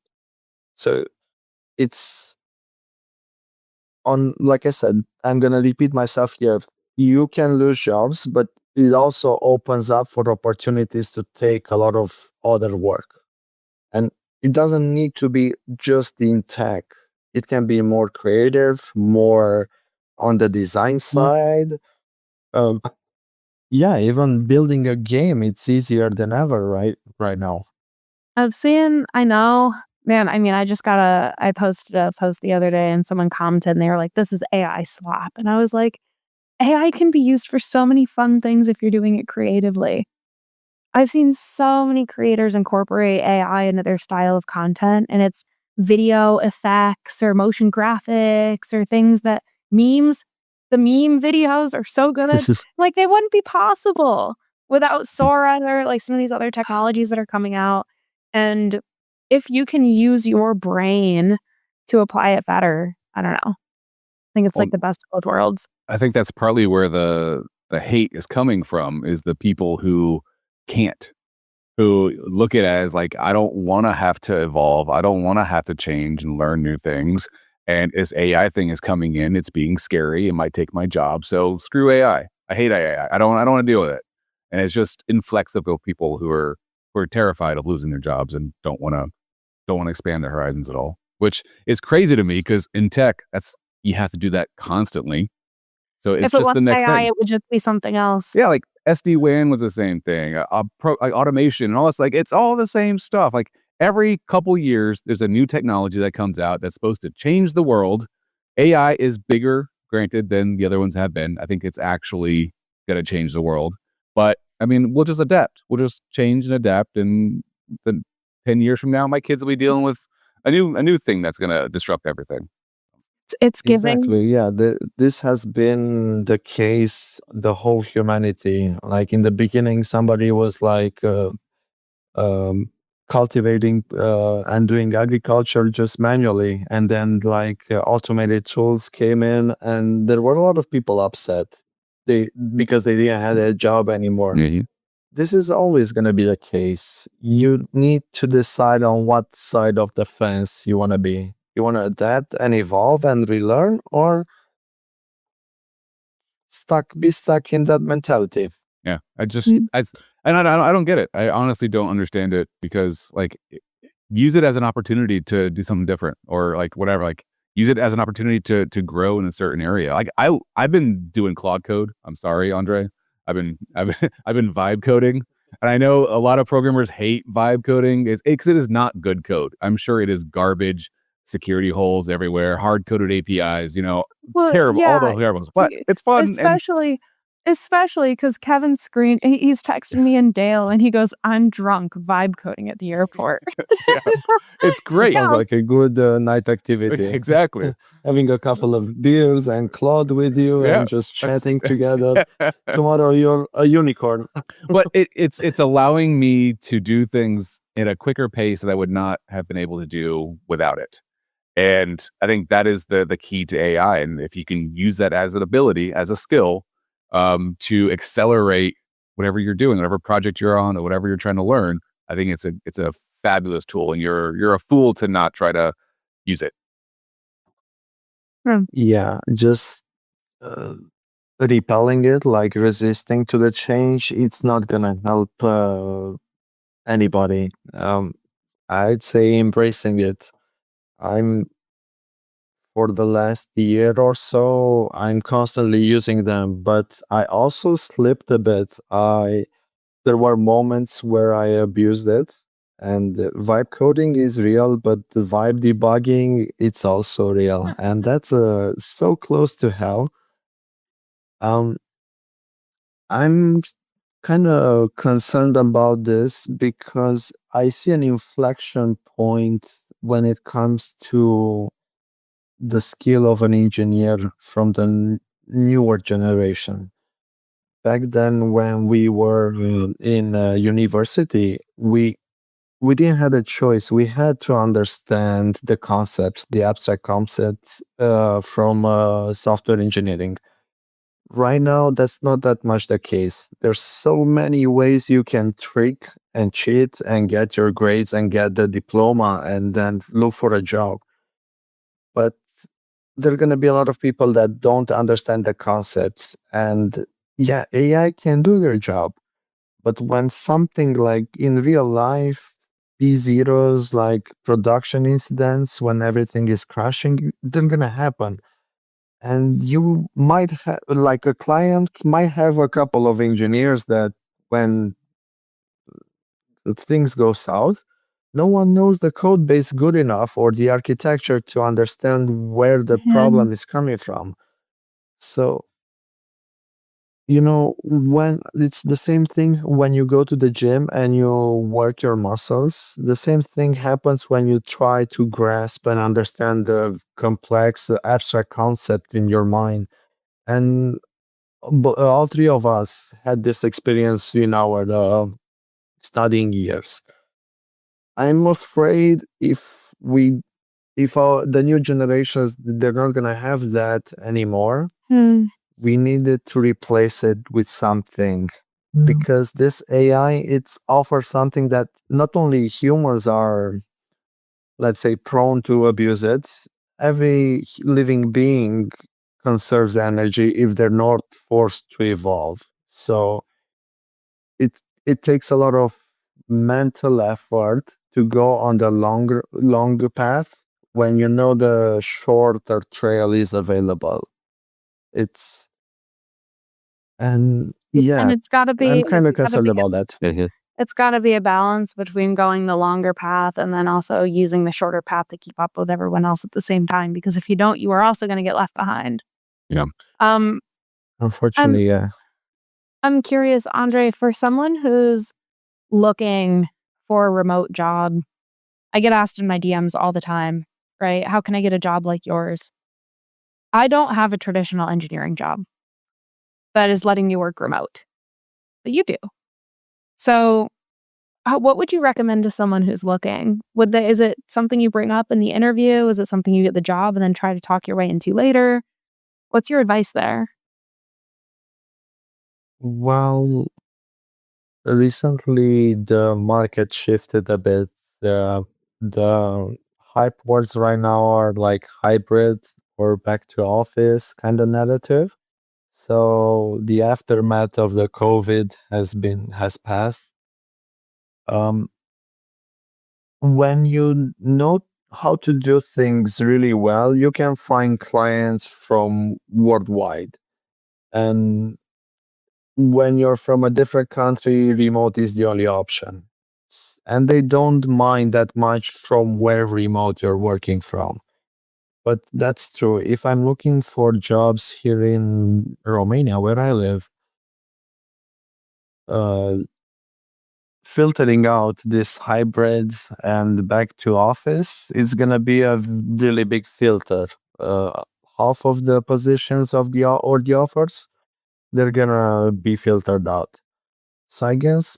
So it's on, like I said, I'm gonna repeat myself here. You can lose jobs, but it also opens up for opportunities to take a lot of other work. And it doesn't need to be just in tech. It can be more creative, more on the design side. Um, Yeah, even building a game, it's easier than ever, right now. I know, man, I mean, I posted a post the other day and someone commented and they were like, this is AI slop. And I was like, AI can be used for so many fun things if you're doing it creatively. I've seen so many creators incorporate AI into their style of content, and it's video effects or motion graphics or things that memes, the meme videos are so good. Like, they wouldn't be possible without Sora or like some of these other technologies that are coming out. And if you can use your brain to apply it better, I don't know. I think it's like the best of both worlds. I think that's partly where the hate is coming from, is the people who can't, who look at it as like, I don't want to have to evolve. I don't want to have to change and learn new things. And this AI thing is coming in. It's being scary. It might take my job. So screw AI. I hate AI. I don't want to deal with it. And it's just inflexible people who are terrified of losing their jobs and don't want to expand their horizons at all. Which is crazy to me, because in tech, you have to do that constantly. So it's just the next AI, thing. it would just be something else. Yeah, like SD-WAN was the same thing. Like automation and all this, like it's all the same stuff. Like every couple years, there's a new technology that comes out that's supposed to change the world. AI is bigger, granted, than the other ones have been. I think it's actually going to change the world. But I mean, we'll just adapt. We'll just change and adapt. And then 10 years from now, my kids will be dealing with a new thing that's going to disrupt everything. It's giving. Exactly. Yeah. This has been the case, the whole humanity. Like in the beginning, somebody was like cultivating and doing agriculture just manually. And then like automated tools came in, and there were a lot of people upset because they didn't have a job anymore. Yeah. This is always going to be the case. You need to decide on what side of the fence you want to be. You want to adapt and evolve and relearn, or be stuck in that mentality. Yeah, I don't get it. I honestly don't understand it, because like, use it as an opportunity to do something different, or like whatever. Like, use it as an opportunity to grow in a certain area. Like I've been doing Claude code. I'm sorry, Andre. I've been vibe coding, and I know a lot of programmers hate vibe coding. It's because it is not good code. I'm sure it is garbage. Security holes everywhere, hard-coded APIs, Well, terrible, all the yeah, terrible ones. But it's fun. especially because Kevin's he's texting me and Dale, and he goes, "I'm drunk vibe coding at the airport." Yeah, it's great. Sounds like a good night activity. Exactly. Having a couple of beers and Claude with you, Yeah, and just chatting together. Tomorrow you're a unicorn. But it's allowing me to do things at a quicker pace that I would not have been able to do without it. And I think that is the key to AI. And if you can use that as an ability, as a skill, to accelerate whatever you're doing, whatever project you're on, or whatever you're trying to learn, I think it's a fabulous tool, and you're a fool to not try to use it. Yeah, just repelling it, like resisting to the change, it's not gonna help anybody. I'd say embracing it. For the last year or so, I'm constantly using them, but I also slipped a bit. There were moments where I abused it, and vibe coding is real, but the vibe debugging, it's also real, and that's so close to hell. Um, I'm kind of concerned about this because I see an inflection point when it comes to the skill of an engineer from the newer generation. Back then, when we were in university, we didn't have a choice. We had to understand the concepts, the abstract concepts from software engineering. Right now, that's not that much the case. There's so many ways you can trick and cheat and get your grades and get the diploma and then look for a job. But there are going to be a lot of people that don't understand the concepts. And yeah, AI can do their job. But when something like in real life, P0s, like production incidents, when everything is crashing, they're going to happen. And you might have, like a client might have a couple of engineers that when things go south, no one knows the code base good enough or the architecture to understand where the problem is coming from. So when it's the same thing when you go to the gym and you work your muscles, the same thing happens when you try to grasp and understand the complex abstract concept in your mind. And all three of us had this experience in our studying years. I'm afraid if the new generations, they're not gonna have that anymore. We needed to replace it with something, because this AI, it's offers something that not only humans are, let's say, prone to abuse it. Every living being conserves energy if they're not forced to evolve. So it takes a lot of mental effort to go on the longer path when you know the shorter trail is available. It's and And yeah, it's got to I'm be kind of it's gotta concerned be about that. it's got to be a balance between going the longer path and then also using the shorter path to keep up with everyone else at the same time. Because if you don't, you are also going to get left behind. Yeah. Um, I'm Unfortunately, yeah. I'm curious, Andre, for someone who's looking for a remote job, I get asked in my DMs all the time, right? How can I get a job like yours? I don't have a traditional engineering job that is letting you work remote, but you do. So, what would you recommend to someone who's looking? Is it something you bring up in the interview? Is it something you get the job and then try to talk your way into later? What's your advice there? Well, recently the market shifted a bit. The hype words right now are like hybrid or back to office kind of narrative. So the aftermath of the COVID has passed. Um, when you know how to do things really well, you can find clients from worldwide. And when you're from a different country, remote is the only option. And they don't mind that much from where remote you're working from. But that's true. If I'm looking for jobs here in Romania, where I live, uh, filtering out this hybrid and back to office, it's gonna be a really big filter. Uh, Half of the positions of the offers, they're gonna be filtered out. So I guess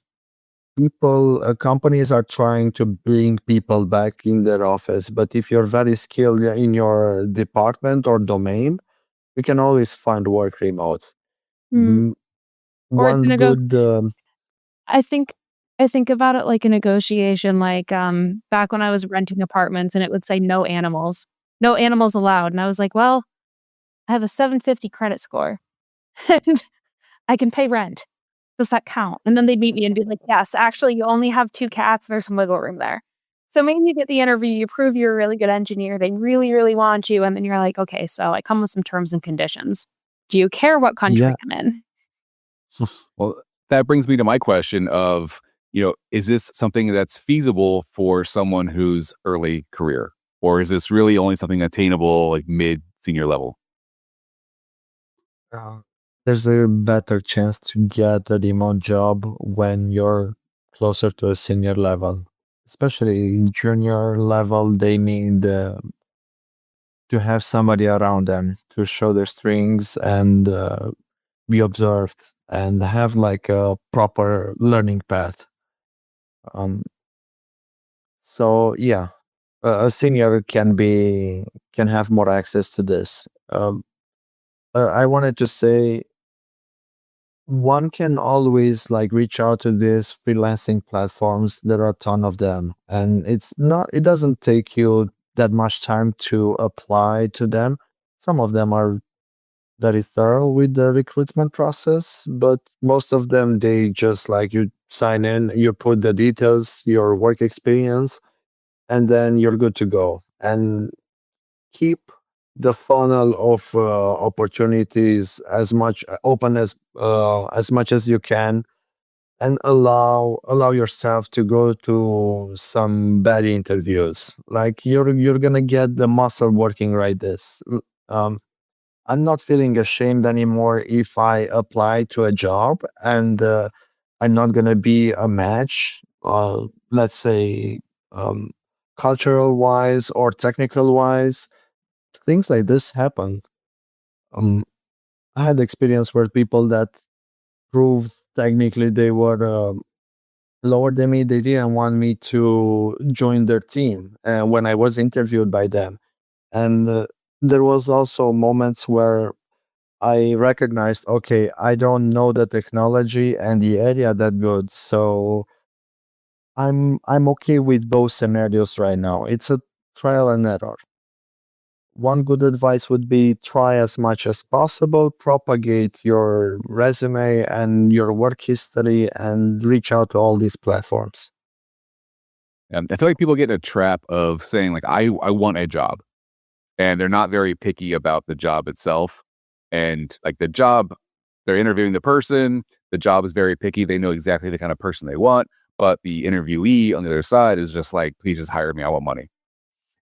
companies are trying to bring people back in their office, but if you're very skilled in your department or domain, you can always find work remote. Mm. Mm, Or it's One gonna go. good I think I think about it like a negotiation, like, back when I was renting apartments and it would say no animals. No animals allowed, and I was like, "Well, I have a 750 credit score, and I can pay rent. Does that count?" And then they'd meet me and be like, "Yes, actually, you only have 2 cats, there's some wiggle room there." So maybe you get the interview, you prove you're a really good engineer, they really, really want you, and then you're like, "Okay, so I come with some terms and conditions. Do you care what country yeah. I'm in?" Well, that brings me to my question of, is this something that's feasible for someone who's early career? Or is this really only something attainable like mid senior level? Uh, there's a better chance to get a remote job when you're closer to a senior level. Especially in junior level, they need to have somebody around them to show their strings and be observed and have like a proper learning path. Um, so yeah, a senior can have more access to this. I wanted to say one can always like reach out to these freelancing platforms. There are a ton of them, and it doesn't take you that much time to apply to them. Some of them are very thorough with the recruitment process, but most of them, they just like you sign in, you put the details, your work experience, and then you're good to go. And keep the funnel of opportunities as much open as much as you can, and allow yourself to go to some bad interviews. Like you're gonna get the muscle working right this. Um, I'm not feeling ashamed anymore if I apply to a job and I'm not going to be a match, let's say, um, cultural wise or technical wise. Things like this happen. Um, I had experience where people that proved technically they were lower than me, they didn't want me to join their team when I was interviewed by them. And there was also moments where I recognized, okay, I don't know the technology and the area that good, so I'm okay with both scenarios right now. It's a trial and error. One good advice would be try as much as possible, propagate your resume and your work history, and reach out to all these platforms. I feel like people get in a trap of saying like, I want a job, and they're not very picky about the job itself. And like the job, they're interviewing the person, the job is very picky. They know exactly the kind of person they want, but the interviewee on the other side is just like, please just hire me. I want money.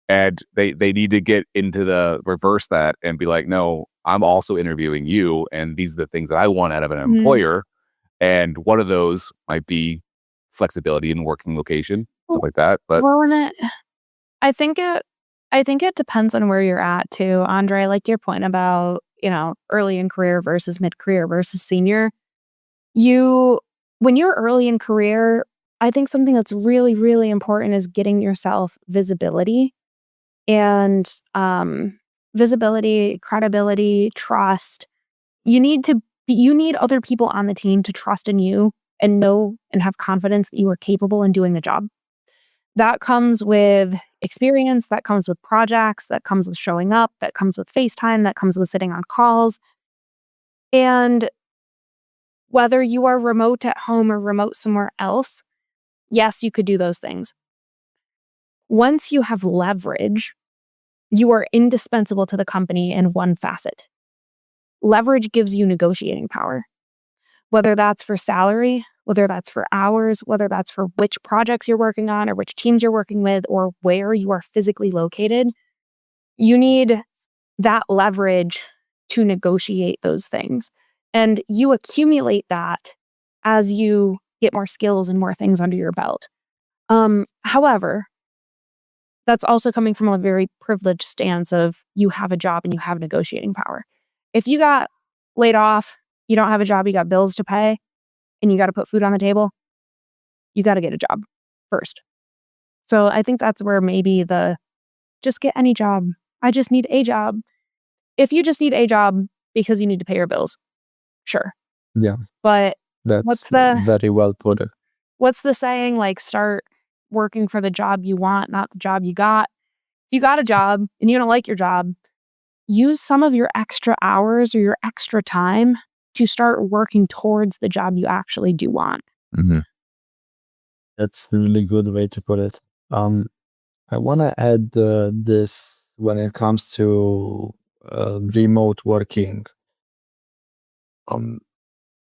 And they need to get into the reverse that and be like, no, I'm also interviewing you. And these are the things that I want out of an employer. And one of those might be flexibility in working location, stuff like that. But I think it depends on where you're at too, Andrei. Like your point about, early in career versus mid-career versus senior. When you're early in career, I think something that's really, really important is getting yourself visibility. And visibility, credibility, trust. You need other people on the team to trust in you and know and have confidence that you are capable in doing the job. That comes with experience, that comes with projects, that comes with showing up, that comes with FaceTime, that comes with sitting on calls. And whether you are remote at home or remote somewhere else, yes, you could do those things. Once you have leverage, you are indispensable to the company in one facet. Leverage gives you negotiating power, whether that's for salary, whether that's for hours, whether that's for which projects you're working on or which teams you're working with or where you are physically located. You need that leverage to negotiate those things. And you accumulate that as you get more skills and more things under your belt. However, that's also coming from a very privileged stance of you have a job and you have negotiating power. If you got laid off, you don't have a job, you got bills to pay, and you got to put food on the table, you got to get a job first. So I think that's where maybe just get any job. I just need a job. If you just need a job because you need to pay your bills, sure. Yeah. But that's very well put. What's the saying? Like, start working for the job you want, not the job you got. If you got a job and you don't like your job, use some of your extra hours or your extra time to start working towards the job you actually do want. Mm-hmm. That's a really good way to put it. I want to add this when it comes to remote working.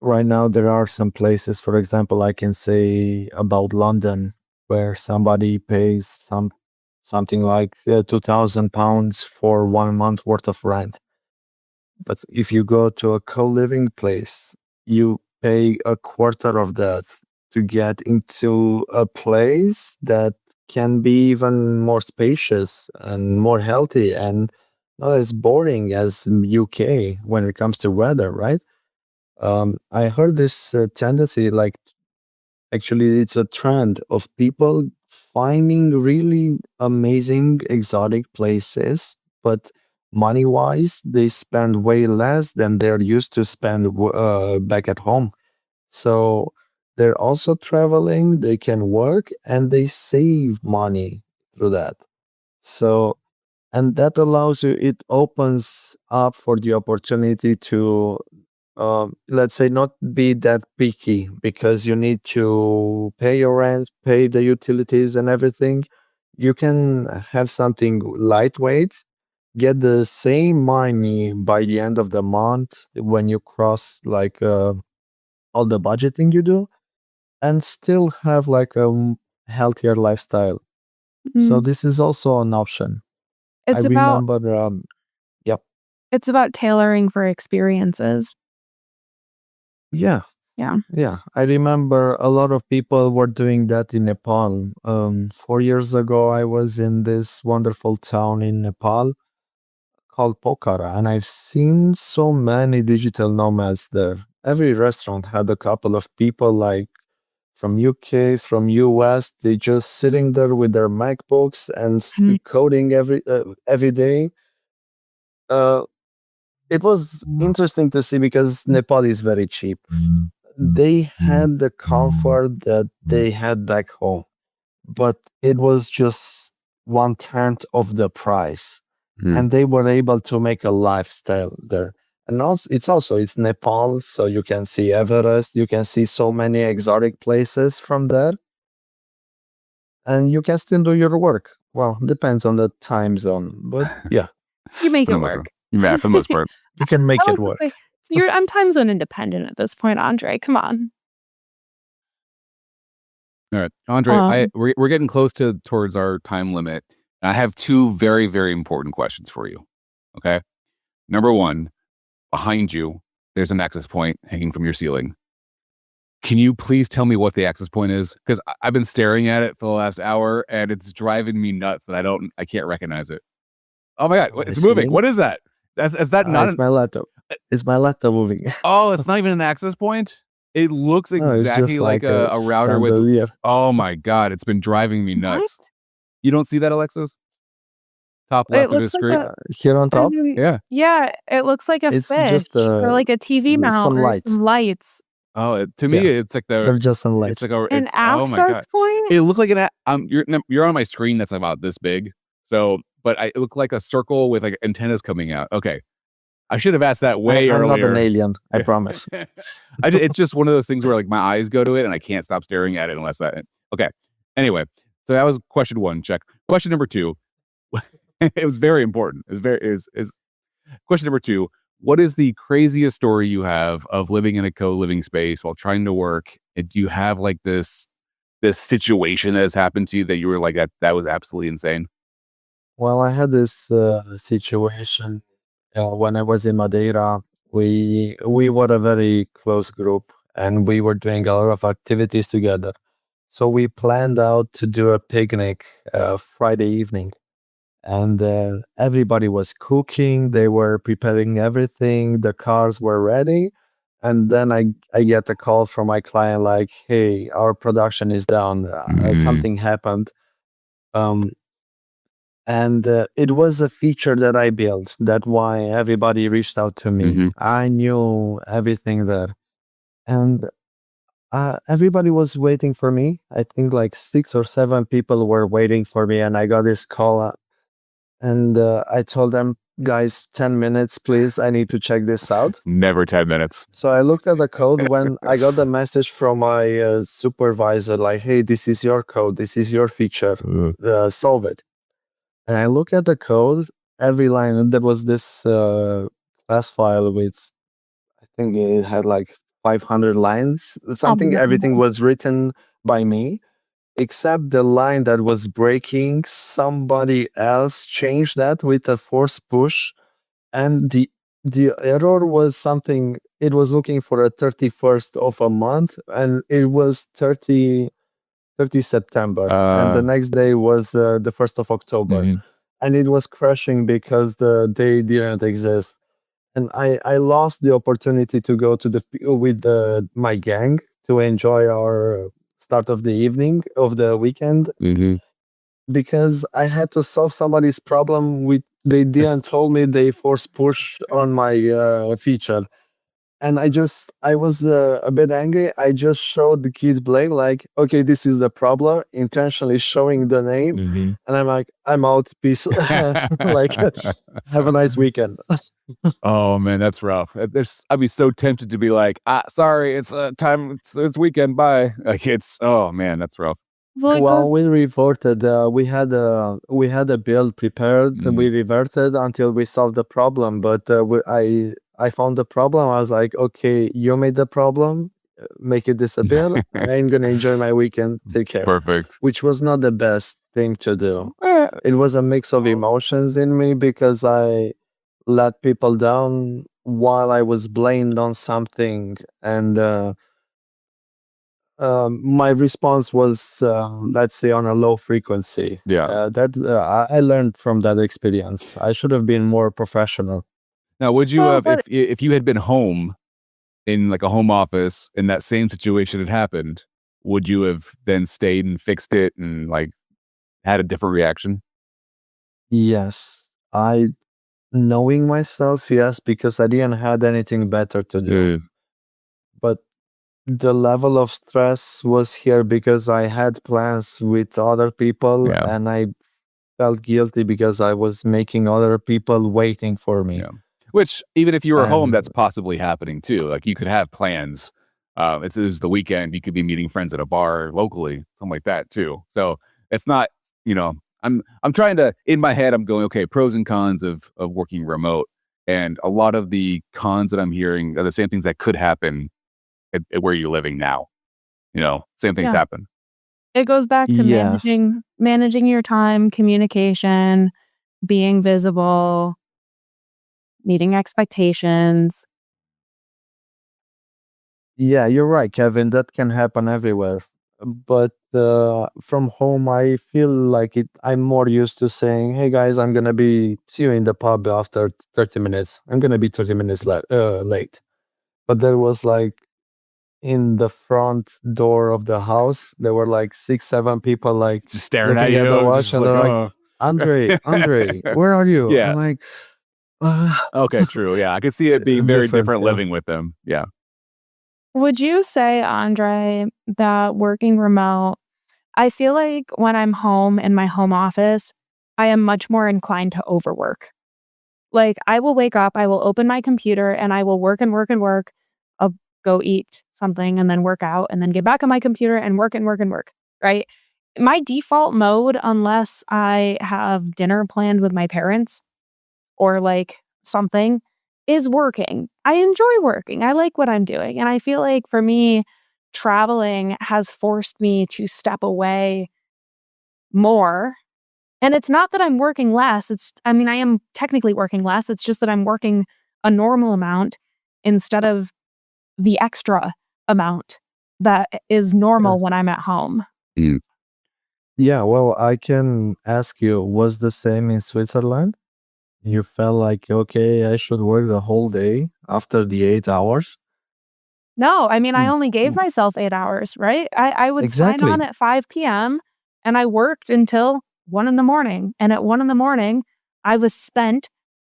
Right now, there are some places, for example, I can say about London, where somebody pays something like £2,000 for 1 month worth of rent. But if you go to a co-living place, you pay a quarter of that to get into a place that can be even more spacious and more healthy and not as boring as UK when it comes to weather, right? I heard this tendency, like actually it's a trend of people finding really amazing exotic places, but money wise, they spend way less than they're used to spend back at home. So they're also traveling, they can work, and they save money through that. So, and that allows you, it opens up for the opportunity to let's say not be that picky because you need to pay your rent, pay the utilities and everything. You can have something lightweight, get the same money by the end of the month when you cross like all the budgeting you do, and still have like a healthier lifestyle. So this is also an option. It's I about remember, yep. It's about tailoring for experiences. Yeah. Yeah. Yeah, I remember a lot of people were doing that in Nepal. 4 years ago, I was in this wonderful town in Nepal called Pokhara, and I've seen so many digital nomads there. Every restaurant had a couple of people like from UK, from US. They just sitting there with their MacBooks and coding every day. It was interesting to see because Nepal is very cheap. They had the comfort that they had back home, but it was just 1/10 of the price. And they were able to make a lifestyle there. And also it's Nepal, so you can see Everest, you can see so many exotic places from there, and you can still do your work. Well, depends on the time zone, but yeah, You make it work. Yeah, for the most part. you can make I it like to work. say, I'm time zone independent at this point, Andrei. Come on. All right, Andrei, we're getting close towards our time limit. I have two very, very important questions for you. Okay. Number one, behind you, there's an access point hanging from your ceiling. Can you please tell me what the access point is? Because I've been staring at it for the last hour and it's driving me nuts that I can't recognize it. Oh my God, it's moving. What is that? Is that not It's my laptop. It's my laptop moving. Oh, it's not even an access point? It looks No, it's exactly just like like a router with. chandelier. Oh my God, it's been driving me nuts. What? You don't see that, Alexis? Top It left of looks his like screen. Here on top, Yeah. Yeah, it looks like a it's fish just or like a TV mount some or lights. some lights. Oh, to me, Yeah. it's like They're just some it's lights. like An oh my God. access point? It looked like you're on my screen that's about this big. So, but it looked like a circle with like antennas coming out. Okay. I should have asked that way I'm earlier. not an alien, I promise. It's just one of those things where like my eyes go to it and I can't stop staring at it unless okay. Anyway, so that was question one, check. Question number two. It was very important. Question number two. What is the craziest story you have of living in a co-living space while trying to work? And do you have like this situation that has happened to you that you were like that was absolutely insane? Well, I had this situation when I was in Madeira. We were a very close group, and we were doing a lot of activities together. So we planned out to do a picnic Friday evening, and everybody was cooking. They were preparing everything. The cars were ready, and then I get a call from my client like, "Hey, our production is down. Something happened." Um, and it was a feature that I built. That's why everybody reached out to me. I knew everything there, and everybody was waiting for me. I think like 6 or 7 people were waiting for me, and I got this call, and I told them, "Guys, 10 minutes, please. I need to check this out." Never 10 minutes. So I looked at the code when I got the message from my supervisor, like, "Hey, this is your code. This is your feature. Solve it." And I look at the code, every line, and there was this class file with, I think it had like 500 lines, something. Everything was written by me, except the line that was breaking. Somebody else changed that with a force push, and the error was something. It was looking for a 31st of a month, and it was 30 September, and the next day was the 1st of October. And it was crashing because the day didn't exist. And I lost the opportunity to go to with my gang to enjoy our start of the evening of the weekend because I had to solve somebody's problem. They didn't told me they force pushed on my feature. And I was a bit angry. I just showed the kid Blake, like, okay, this is the problem, intentionally showing the name. And I'm like, I'm out, peace. Like, have a nice weekend. Oh man, that's rough. I'd be so tempted to be like, sorry, it's time, it's weekend, bye. Like oh man, that's rough. Well, we reverted. We had a build prepared. We reverted until we solved the problem. But I found the problem. I was like, okay, you made the problem. Make it disappear. I'm gonna enjoy my weekend. Take care. Perfect. Which was not the best thing to do. It was a mix of emotions in me because let people down while I was blamed on something, and my response was, let's say, on a low frequency. Yeah. I learned from that experience. I should have been more professional. Now, would you Well, have, but if you had been home in like a home office and that same situation had happened, would you have then stayed and fixed it and like had a different reaction? Yes, I knowing myself, yes, because I didn't had anything better to do. But the level of stress was here because I had plans with other people, Yeah. and I felt guilty because I was making other people waiting for me. Yeah. Which, even if you were home, And that's possibly happening too. Like you could have plans. It's the weekend. You could be meeting friends at a bar locally, something like that too. So it's not, you know, I'm trying to, in my head, I'm going, okay, pros and cons of working remote. And a lot of the cons that I'm hearing are the same things that could happen at where you're living now. Same things yeah, happen. it goes back to yes, managing your time, communication, being visible, meeting expectations. yeah, you're right, Kevin. That can happen everywhere. But from home, I feel like I'm more used to saying, "Hey guys, I'm gonna be see you in the pub after 30 minutes. I'm gonna be 30 minutes late." But there was like in the front door of the house, there were like 6, 7 people like Just staring at looking at the you, watch, just and like, they're like, oh. Andre, where are you?" Yeah. I'm like, uh, Okay, true. Yeah, I could see it being very different. different Yeah. living with them. Yeah. Would you say, Andre, that working remote, I feel like when I'm home in my home office, I am much more inclined to overwork. Like, I will wake up, I will open my computer, and I will work and work and work. I'll go eat something and then work out and then get back on my computer and work and work and work, right? My default mode, unless I have dinner planned with my parents or, like, something, is working. I enjoy working. I like what I'm doing, and I feel like for me, traveling has forced me to step away more, and it's not that I'm working less, I mean, I am technically working less, it's just that I'm working a normal amount instead of the extra amount that is normal Yes. when I'm at home. Mm. Yeah, well, I can ask you, was the same in Switzerland? You felt like, okay, I should work the whole day after the 8 hours? No, I mean, I Mm, only gave myself 8 hours, right? I would sign on exactly. at 5 p.m. and I worked until 1 in the morning, and at 1 in the morning, I was spent,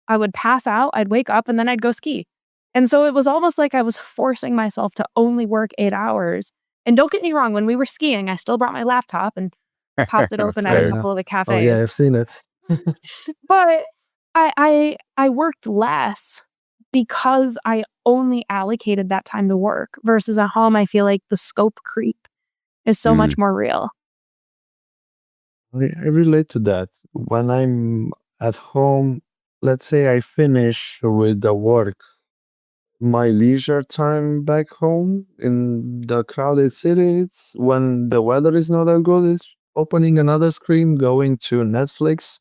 I would pass out, I'd wake up, and then I'd go ski. And so it was almost like I was forcing myself to only work 8 hours. And don't get me wrong, when we were skiing, I still brought my laptop and popped it open at a Same. Yeah. couple of the Oh, yeah, cafes. I've seen it. But I worked less because I only allocated that time to work versus at home, I feel like the scope creep is so Mm. much more real. I relate to that. When I'm at home, let's say I finish with the work, my leisure time back home in the crowded city, it's when the weather is not that good, it's opening another screen, going to Netflix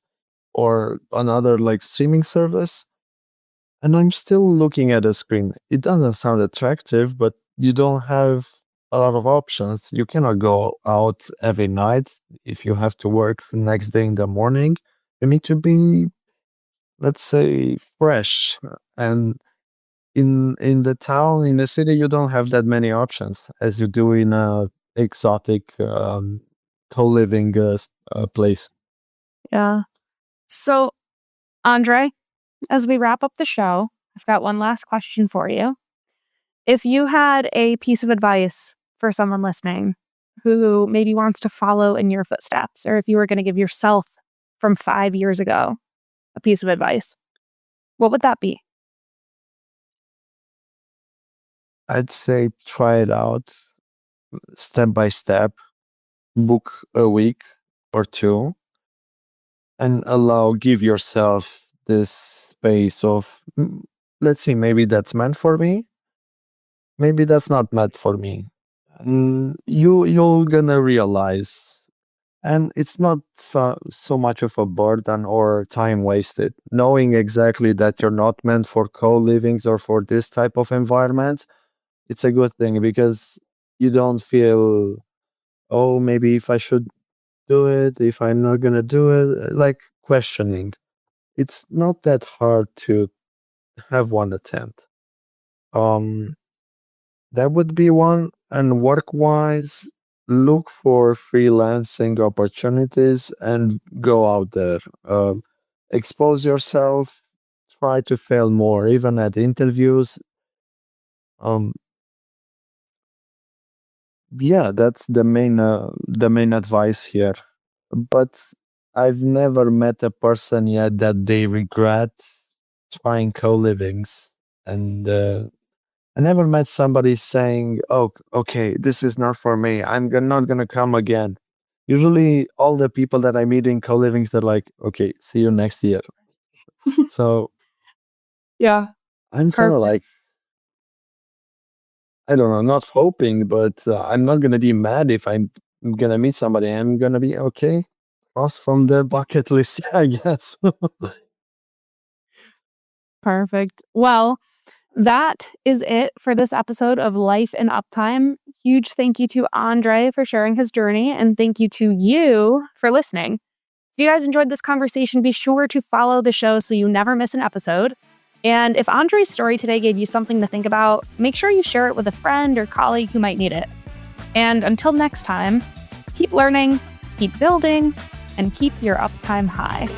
or another like streaming service, and I'm still looking at the screen. It doesn't sound attractive, but you don't have a lot of options. You cannot go out every night if you have to work next day in the morning. You need to be, let's say, fresh. And in the town, in the city, you don't have that many options as you do in a exotic co-living place. Yeah. So, Andre, as we wrap up the show, I've got one last question for you. If you had a piece of advice for someone listening who maybe wants to follow in your footsteps, or if you were going to give yourself from 5 years ago a piece of advice, what would that be? I'd say try it out step by step, book a week or two, and give yourself this space of, let's see, maybe that's meant for me, maybe that's not meant for me. And you're gonna realize And it's not so much of a burden or time wasted. Knowing exactly that you're not meant for co-livings or for this type of environment, it's a good thing because you don't feel, oh, maybe if I should do it, if I'm not gonna do it, like questioning. It's not that hard to have one attempt. Um, that would be one. And work-wise, look for freelancing opportunities and go out there. Expose yourself. Try to fail more, even at interviews. Um, yeah, that's the main advice here. But I've never met a person yet that they regret trying co-livings, and I never met somebody saying, "Oh, okay, this is not for me. Not gonna come again." Usually, all the people that I meet in co-livings, they're like, "Okay, see you next year." So Yeah. I'm kind of Perfect. like, I don't know, not hoping, but I'm not gonna be mad if I'm gonna meet somebody. I'm gonna be okay. Cross from the bucket list, I guess. Perfect. Well, that is it for this episode of Life in Uptime. Huge thank you to Andrei for sharing his journey, and thank you to you for listening. If you guys enjoyed this conversation, be sure to follow the show so you never miss an episode. And if Andrei's story today gave you something to think about, make sure you share it with a friend or colleague who might need it. And until next time, keep learning, keep building, and keep your uptime high.